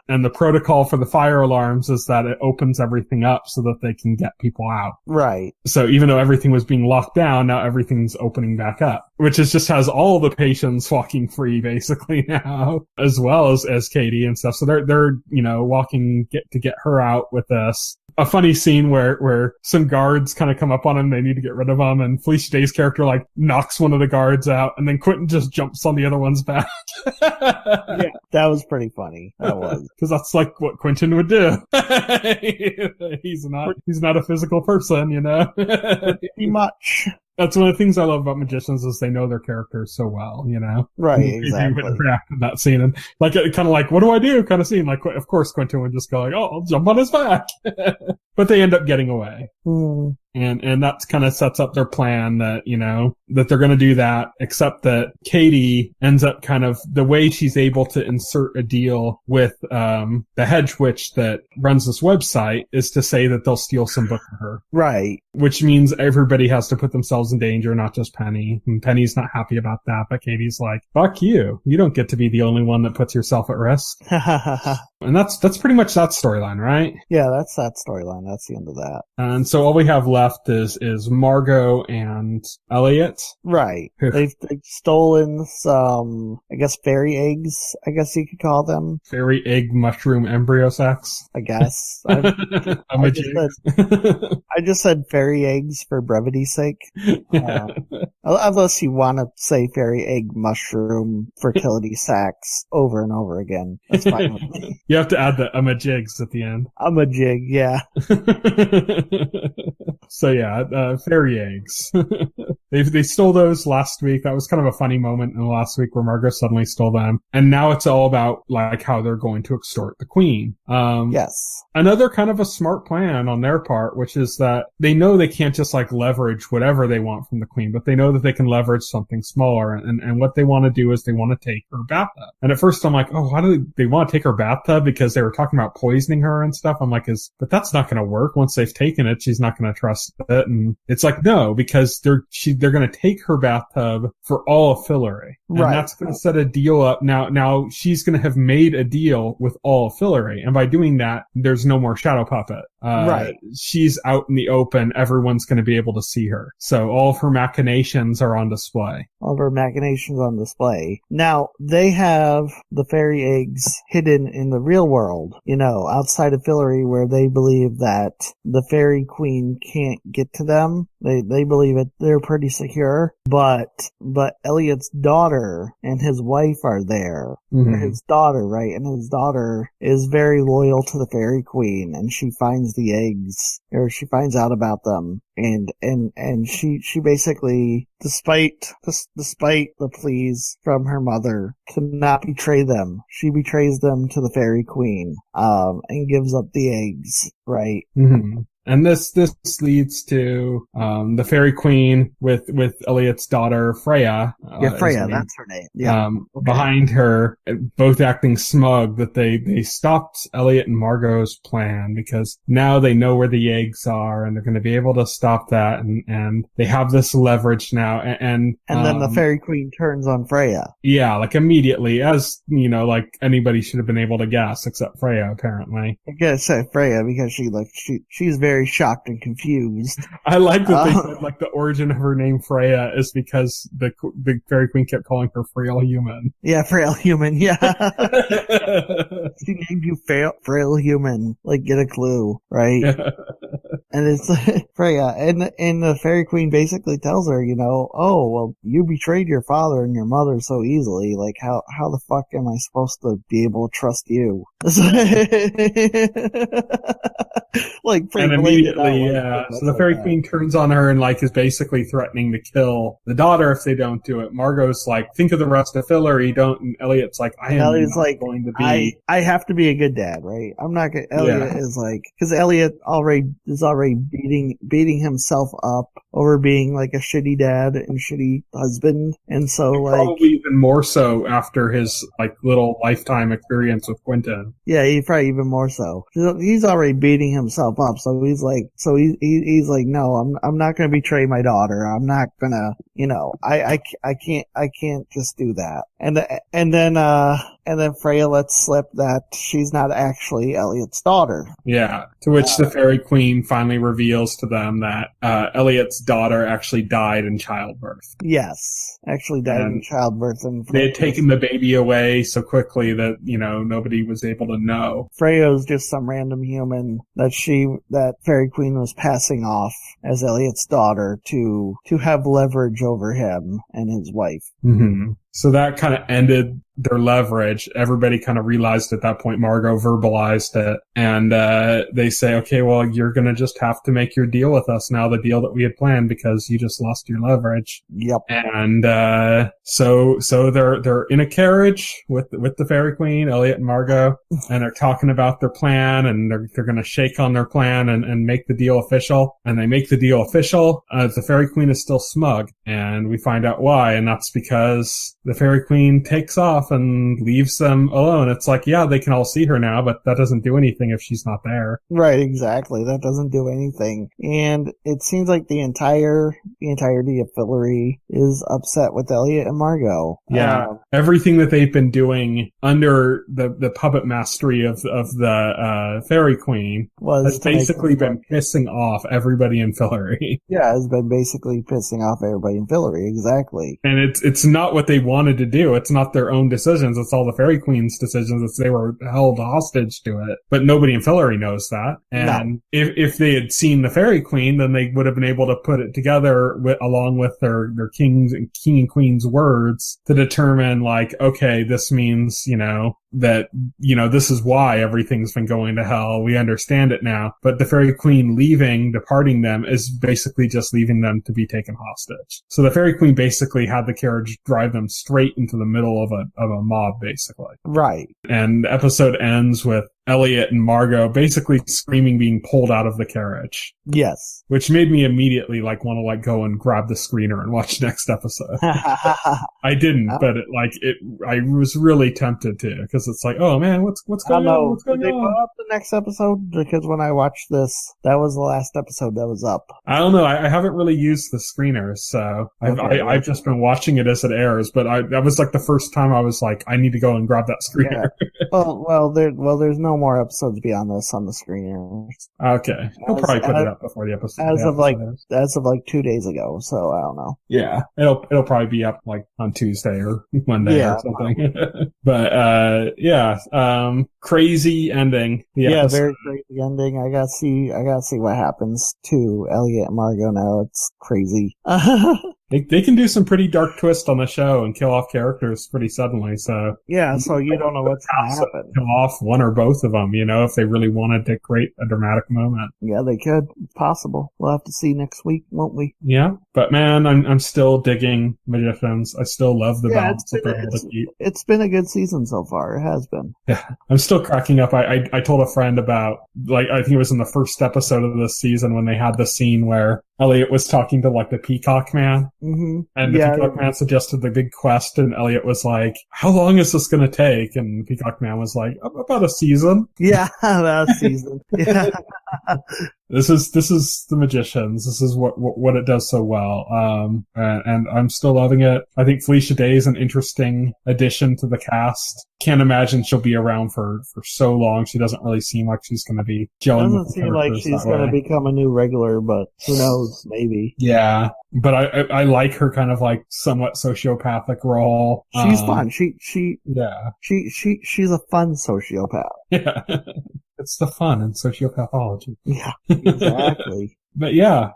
And the protocol for the fire alarms is that it opens everything up so that they can get people out. Right. So even though everything was being locked down, now everything's opening back up. Which just has all the patients walking free, basically, now, as well as Katie and stuff. So they're walking to get her out with this. A funny scene where some guards kind of come up on him, they need to get rid of him, and Felicia Day's character like knocks one of the guards out, and then Quentin just jumps on the other one's back. Yeah, that was pretty funny. That was. Because that's like what Quentin would do. He's not a physical person, Pretty much. That's one of the things I love about magicians is they know their characters so well, Right, exactly. He would react in that scene, and like kind of like, what do I do? Kind of scene. Like, of course, Quentin would just go like, oh, I'll jump on his back. But they end up getting away. Mm. And that kind of sets up their plan that, that they're going to do that, except that Katie ends up kind of the way she's able to insert a deal with, the hedge witch that runs this website is to say that they'll steal some book for her. Right. Which means everybody has to put themselves in danger, not just Penny. And Penny's not happy about that, but Katie's like, fuck you. You don't get to be the only one that puts yourself at risk. And that's pretty much that storyline, right? Yeah, that's that storyline. That's the end of that. And so all we have left is Margo and Eliot. Right. They've stolen some, I guess, fairy eggs, I guess you could call them. Fairy egg mushroom embryo sacs. I guess. I just said fairy eggs for brevity's sake. Unless you want to say fairy egg mushroom fertility sacs over and over again. That's fine with me. You have to add the jigs at the end. I'm a jig, yeah. So yeah, fairy eggs. They stole those last week. That was kind of a funny moment in the last week where Margo suddenly stole them. And now it's all about like how they're going to extort the queen. Yes. Another kind of a smart plan on their part, which is that they know they can't just like leverage whatever they want from the queen, but they know that they can leverage something smaller. And what they want to do is they want to take her bathtub. And at first I'm like, oh, why do they want to take her bathtub? Because they were talking about poisoning her and stuff. I'm like, but that's not going to work. Once they've taken it, she's not going to trust it. And it's like, no, because they're going to take her bathtub for all of Fillory. And that's going to set a deal up. Now she's going to have made a deal with all of Fillory. And by doing that, there's no more shadow puppet. She's out in the open. Everyone's going to be able to see her. So all of her machinations are on display. All of her machinations on display. Now, they have the fairy eggs hidden in the real world, outside of Fillory, where they believe that the fairy queen can't get to them. They believe it. They're pretty secure. But Eliot's daughter and his wife are there. Mm-hmm. His daughter, right? And his daughter is very loyal to the fairy queen, and she finds the eggs, or she finds out about them. And she basically, despite the pleas from her mother to not betray them, she betrays them to the fairy queen, and gives up the eggs, right? Mm-hmm. And this leads to the fairy queen with Eliot's daughter Freya. Freya, that's her name. Yeah. Behind her, both acting smug that they stopped Eliot and Margo's plan because now they know where the eggs are and they're going to be able to stop that, and they have this leverage now. And then the fairy queen turns on Freya. Yeah, like immediately, as like anybody should have been able to guess, except Freya apparently. I gotta say Freya because she's very very shocked and confused. I like that they said like the origin of her name Freya is because the Fairy Queen kept calling her Frail Human. Yeah, Frail Human, yeah. She named you Frail Human. Like, get a clue, right? And it's Freya. And the Fairy Queen basically tells her, oh, well, you betrayed your father and your mother so easily. Like, how the fuck am I supposed to be able to trust you? Like, and immediately, so the Fairy Queen turns on her and like is basically threatening to kill the daughter if they don't do it. Margot's like, think of the rest of Fillory, don't. And Eliot's like, I am Elliot's not like, going to be. I have to be a good dad, right? I'm not gonna. Eliot is like, because Eliot is already beating himself up over being like a shitty dad and shitty husband, and so like probably even more so after his like little lifetime experience with Quentin. Yeah, he probably even more so. He's already beating himself up, so he's like, no, I'm not gonna betray my daughter. I'm not gonna, I can't just do that. And then Freya lets slip that she's not actually Eliot's daughter. Yeah, to which the Fairy Queen finally reveals to them that Eliot's daughter actually died in childbirth. Yes, actually died in childbirth. And they had taken the baby away so quickly that, nobody was able to know. Freya's just some random human that Fairy Queen was passing off as Eliot's daughter to have leverage over him and his wife. Mm-hmm. So that kind of ended their leverage. Everybody kind of realized at that point, Margo verbalized it. And they say, okay, well, you're going to just have to make your deal with us now, the deal that we had planned, because you just lost your leverage. Yep. And so they're in a carriage with the Fairy Queen, Eliot and Margo, and they're talking about their plan, and they're going to shake on their plan and make the deal official. And they make the deal official. The Fairy Queen is still smug, and we find out why, and that's because the Fairy Queen takes off and leaves them alone. It's like, yeah, they can all see her now, but that doesn't do anything if she's not there. Right, exactly. That doesn't do anything. And it seems like the entirety of Fillory is upset with Eliot and Margo. Yeah. Everything that they've been doing under the puppet mastery of the Fairy Queen has basically been pissing off everybody in Fillory. Yeah, has been basically pissing off everybody in Fillory, exactly. And it's not what they wanted to do. It's not their own decisions. It's all the Fairy Queen's decisions. It's they were held hostage to it. But nobody in Fillory knows that. And if they had seen the Fairy Queen, then they would have been able to put it together along with their king and queen's words to determine, like, okay, this means, that, this is why everything's been going to hell. We understand it now. But the Fairy Queen departing them, is basically just leaving them to be taken hostage. So the Fairy Queen basically had the carriage drive them straight into the middle of a mob, basically. Right. And the episode ends with Eliot and Margo basically screaming, being pulled out of the carriage. Yes. Which made me immediately want to go and grab the screener and watch next episode. I didn't, but I was really tempted to, because it's like, oh man, what's going on? What's going Did they on? put up the next episode? Because when I watched this, that was the last episode that was up. I don't know. I haven't really used the screener, so I've just been watching it as it airs. But that was like the first time I was like, I need to go and grab that screener. Yeah. There's no more episodes beyond this on the screener. Okay, he'll probably put it up before the episode. As of 2 days ago, so I don't know. Yeah, it'll probably be up on Tuesday or Monday or something. But crazy ending. Yeah, very crazy ending. I gotta see what happens to Eliot and Margo now. It's crazy. They can do some pretty dark twists on the show and kill off characters pretty suddenly, so... Yeah, so you don't know what's going to happen. Kill off one or both of them, if they really wanted to create a dramatic moment. Yeah, they could. It's possible. We'll have to see next week, won't we? Yeah, but man, I'm still digging Magicians. I still love the balance that they're able to keep. It's been a good season so far. It has been. Yeah, I'm still cracking up. I told a friend about, I think it was in the first episode of this season when they had the scene where Eliot was talking to the Peacock Man. Mm-hmm. And the Peacock Man suggested the big quest, and Eliot was like, how long is this going to take? And the Peacock Man was like, about a season. Yeah, about a season. Yeah. This is The Magicians. This is what it does so well. And I'm still loving it. I think Felicia Day is an interesting addition to the cast. Can't imagine she'll be around for so long. She doesn't really seem like she's going to be gelling. Doesn't seem like she's going to become a new regular, but who knows? Maybe. Yeah, but I like her kind of like somewhat sociopathic role. She's fun. She's a fun sociopath. Yeah, it's the fun in sociopathology. Yeah, exactly. But yeah,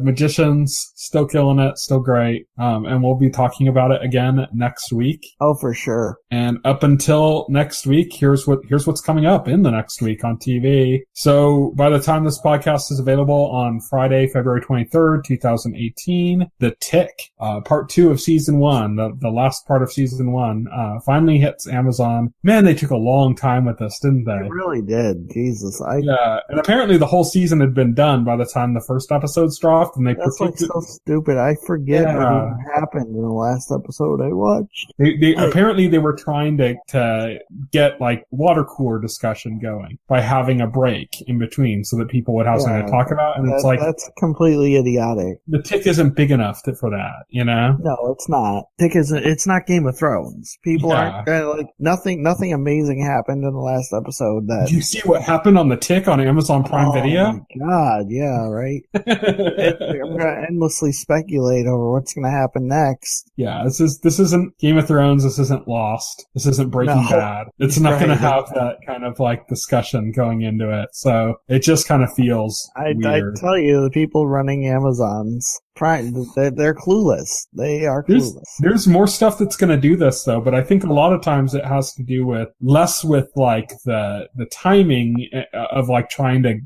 Magicians, still killing it, still great. And we'll be talking about it again next week. Oh, for sure. And up until next week, here's what's coming up in the next week on TV. So by the time this podcast is available on Friday, February 23rd, 2018, The Tick, part 2 of season 1, the last part of season 1, finally hits Amazon. Man, they took a long time with this, didn't they? They really did. Jesus. Yeah. And apparently the whole season had been done by the time the first episode's dropped, and that's like so stupid. I forget what even happened in the last episode I watched. Apparently they were trying to get like water cooler discussion going by having a break in between so that people would have something to talk about, and it's like that's completely idiotic. The Tick isn't big enough for that, you know? No, it's not. Tick isn't. It's not Game of Thrones. People aren't like nothing amazing happened in the last episode. Did you see what happened on The Tick on Amazon Prime Video? Oh my God, yeah, right. I'm going to endlessly speculate over what's going to happen next. Yeah, this isn't Game of Thrones. This isn't Lost. This isn't Breaking Bad. It's not going to have that kind of like discussion going into it. So it just kind of feels weird. I tell you, the people running Amazon's Prime, they're clueless. They are clueless. There's more stuff that's going to do this though, but I think a lot of times it has to do with less with like the timing of like trying to,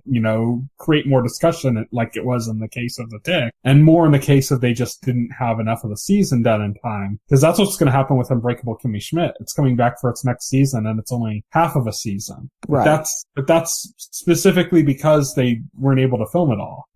create more discussion like it was in the case of The Tick, and more in the case of they just didn't have enough of the season done in time. Because that's what's going to happen with Unbreakable Kimmy Schmidt. It's coming back for its next season and it's only half of a season. Right. But that's specifically because they weren't able to film it all.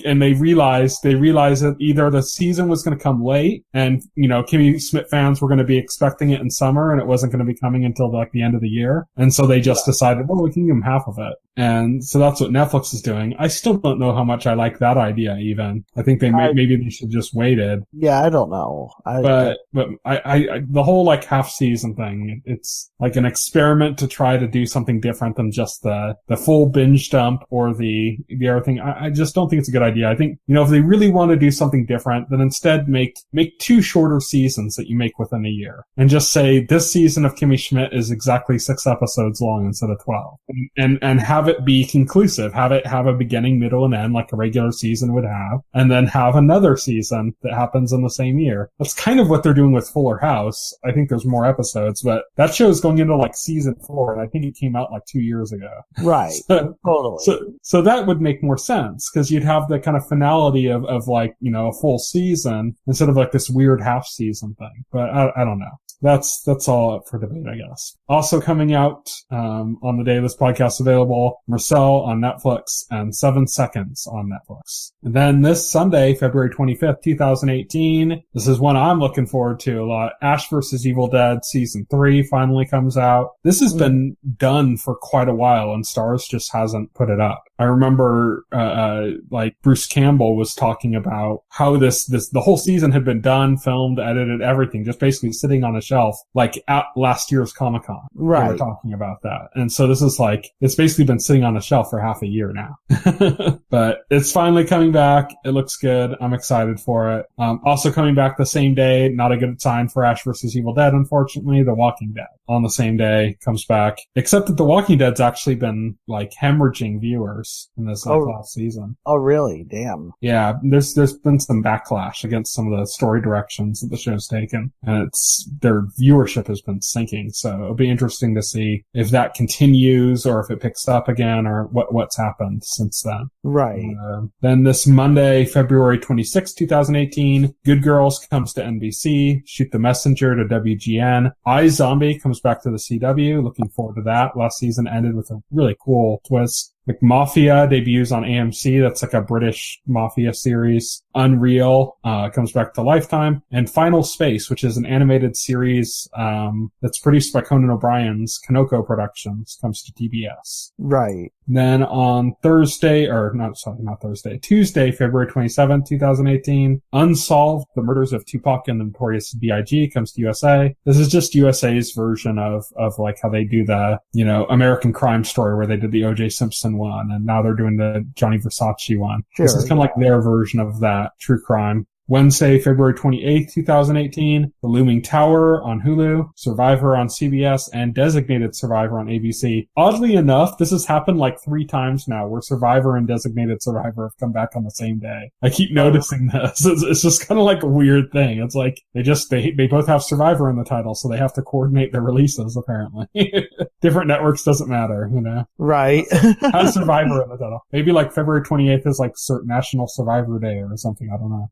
And they realized that either the season was going to come late and, Kimmy Schmidt fans were going to be expecting it in summer and it wasn't going to be coming until like the end of the year. And so they just decided, well, we can give them half of it. And so that's what Netflix is doing. I still don't know how much I like that idea even. I think maybe they should just waited. Yeah, I don't know. But the whole like half season thing, it's like an experiment to try to do something different than just the full binge dump or the other thing. I just don't think it's a good idea. I think, if they really want to do something different, then instead make 2 shorter seasons that you make within a year and just say this season of Kimmy Schmidt is exactly 6 episodes long instead of 12 and have it be conclusive, have a beginning, middle, and end like a regular season would have, and then have another season that happens in the same year. That's kind of what they're doing with Fuller House. I think there's more episodes, but that show is going into like season 4, and I think it came out like 2 years ago. Right. Totally. So that would make more sense because you'd have the kind of finality of like, a full season instead of like this weird half season thing. But I don't know. That's all up for debate, I guess. Also coming out on the day this podcast is available, Marcel on Netflix and 7 Seconds on Netflix. And then this Sunday, February 25th, 2018, this is one I'm looking forward to a lot. Ash vs. Evil Dead Season 3 finally comes out. This has been done for quite a while and Starz just hasn't put it up. I remember like Bruce Campbell was talking about how the whole season had been done, filmed, edited, everything, just basically sitting on a shelf, like at last year's Comic-Con. Right. They were talking about that. And so this is like, it's basically been sitting on a shelf for half a year now. But it's finally coming back. It looks good. I'm excited for it. Also coming back the same day, not a good sign for Ash vs. Evil Dead, unfortunately, The Walking Dead. On the same day, comes back. Except that The Walking Dead's actually been like hemorrhaging viewers in this last season. Oh, really? Damn. Yeah, there's been some backlash against some of the story directions that the show's taken, and their viewership has been sinking. So it'll be interesting to see if that continues or if it picks up again or what's happened since then. Right. Then this Monday, February 26, 2018, Good Girls comes to NBC, Shoot the Messenger to WGN, iZombie comes back to the CW. Looking forward to that. Last season ended with a really cool twist. Like Mafia debuts on AMC. That's like a British Mafia series. Unreal comes back to Lifetime. And Final Space, which is an animated series that's produced by Conan O'Brien's Kanoko Productions, comes to TBS. Right. Then on Tuesday, February 27th, 2018, Unsolved, The Murders of Tupac and the Notorious B.I.G. comes to USA. This is just USA's version of like how they do the, American Crime Story, where they did the O.J. Simpson one, and now they're doing the Gianni Versace one. Sure. This is kind of like their version of that, true crime. Wednesday, February 28th, 2018, The Looming Tower on Hulu, Survivor on CBS, and Designated Survivor on ABC. Oddly enough, this has happened like 3 times now, where Survivor and Designated Survivor have come back on the same day. I keep noticing this. It's just kind of like a weird thing. It's like they both have Survivor in the title, so they have to coordinate their releases, apparently. Different networks, doesn't matter, Right. Has Survivor in the title. Maybe like February 28th is like National Survivor Day or something, I don't know.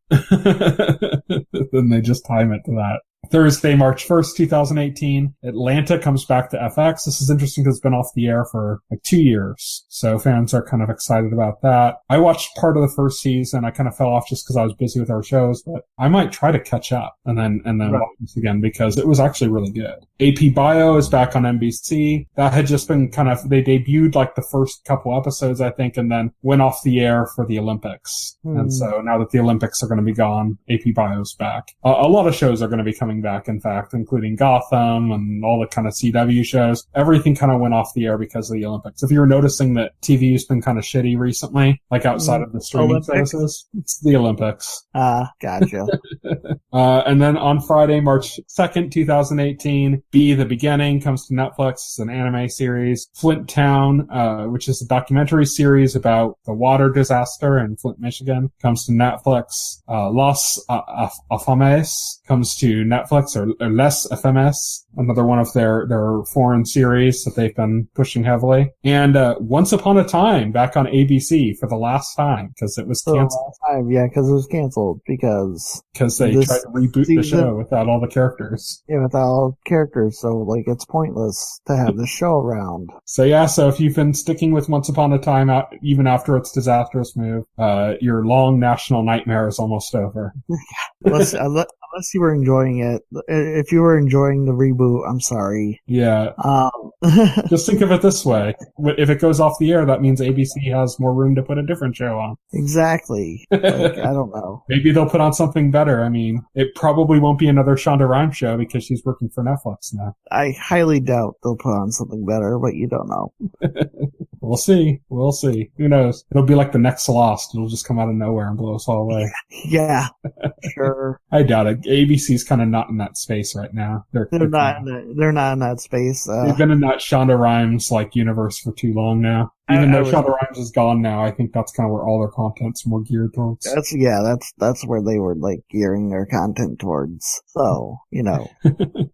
Then they just time it to that. Thursday, March 1st, 2018, Atlanta comes back to FX. This is interesting because it's been off the air for like 2 years. So fans are kind of excited about that. I watched part of the first season. I kind of fell off just because I was busy with our shows, but I might try to catch up and then watch this again because it was actually really good. AP Bio is back on NBC. That had just been they debuted like the first couple episodes, I think, and then went off the air for the Olympics. And so now that the Olympics are going to be gone, AP Bio's back. A lot of shows are going to be coming back, in fact, including Gotham and all the kind of CW shows. Everything kind of went off the air because of the Olympics. If you're noticing that TV's been kind of shitty recently, like outside of the streaming services, it's the Olympics. Gotcha. And then on Friday, March 2nd, 2018, Be the Beginning comes to Netflix. It's an anime series. Flint Town, which is a documentary series about the water disaster in Flint, Michigan, comes to Netflix. Los Afames comes to Netflix, or Les FMS, another one of their foreign series that they've been pushing heavily. And Once Upon a Time back on ABC for the last time because it was canceled. Because it was canceled because they tried to reboot the show without all the characters. Yeah, without all the characters, so like it's pointless to have the show around. So if you've been sticking with Once Upon a Time even after its disastrous move, your long national nightmare is almost over. Unless you were enjoying it. If you were enjoying the reboot, I'm sorry. Yeah. Just think of it this way. If it goes off the air, that means ABC has more room to put a different show on. Exactly. I don't know. Maybe they'll put on something better. I mean, it probably won't be another Shonda Rhimes show because she's working for Netflix now. I highly doubt they'll put on something better, but you don't know. We'll see. Who knows? It'll be like the next Lost. It'll just come out of nowhere and blow us all away. Yeah, sure. I doubt it. ABC's kind of not in that space right now. They're not in that space. They've been in that Shonda Rhimes universe for too long now. Even though Shonda Rhimes is gone now, I think that's kind of where all their content's more geared towards. That's where they were gearing their content towards. So,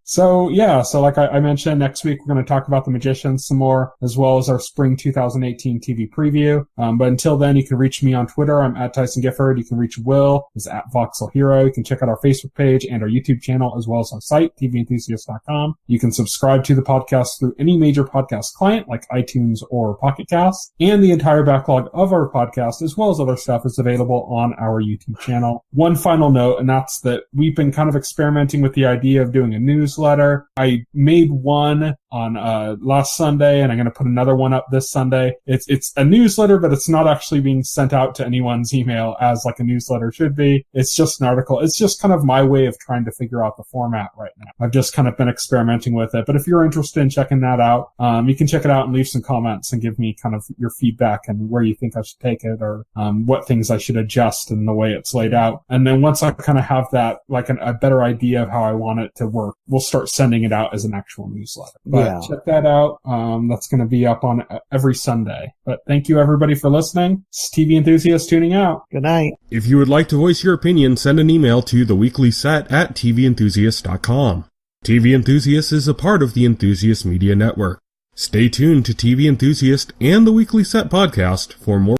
So like I mentioned, next week we're going to talk about The Magicians some more, as well as our spring 2018 TV preview. But until then, you can reach me on Twitter. I'm at Tyson Gifford. You can reach Will, who's at Voxel Hero. You can check out our Facebook page and our YouTube channel, as well as our site, TVEnthusiast.com. You can subscribe to the podcast through any major podcast client like iTunes or Pocket Cast. And the entire backlog of our podcast, as well as other stuff, is available on our YouTube channel. One final note, and that's that we've been kind of experimenting with the idea of doing a newsletter. I made one on last Sunday, and I'm going to put another one up this Sunday. It's a newsletter, but it's not actually being sent out to anyone's email as like a newsletter should be. It's just an article. It's just kind of my way of trying to figure out the format right now. I've just kind of been experimenting with it. But if you're interested in checking that out, you can check it out and leave some comments and give me kind of your feedback and where you think I should take it, or what things I should adjust in the way it's laid out. And then once I kind of have that, a better idea of how I want it to work, we'll start sending it out as an actual newsletter. But check that out. That's going to be up on every Sunday. But thank you everybody for listening. It's TV Enthusiast tuning out. Good night. If you would like to voice your opinion, send an email to theweeklyset@TVEnthusiast.com. TV Enthusiast is a part of the Enthusiast Media Network. Stay tuned to TV Enthusiast and the Weekly Set podcast for more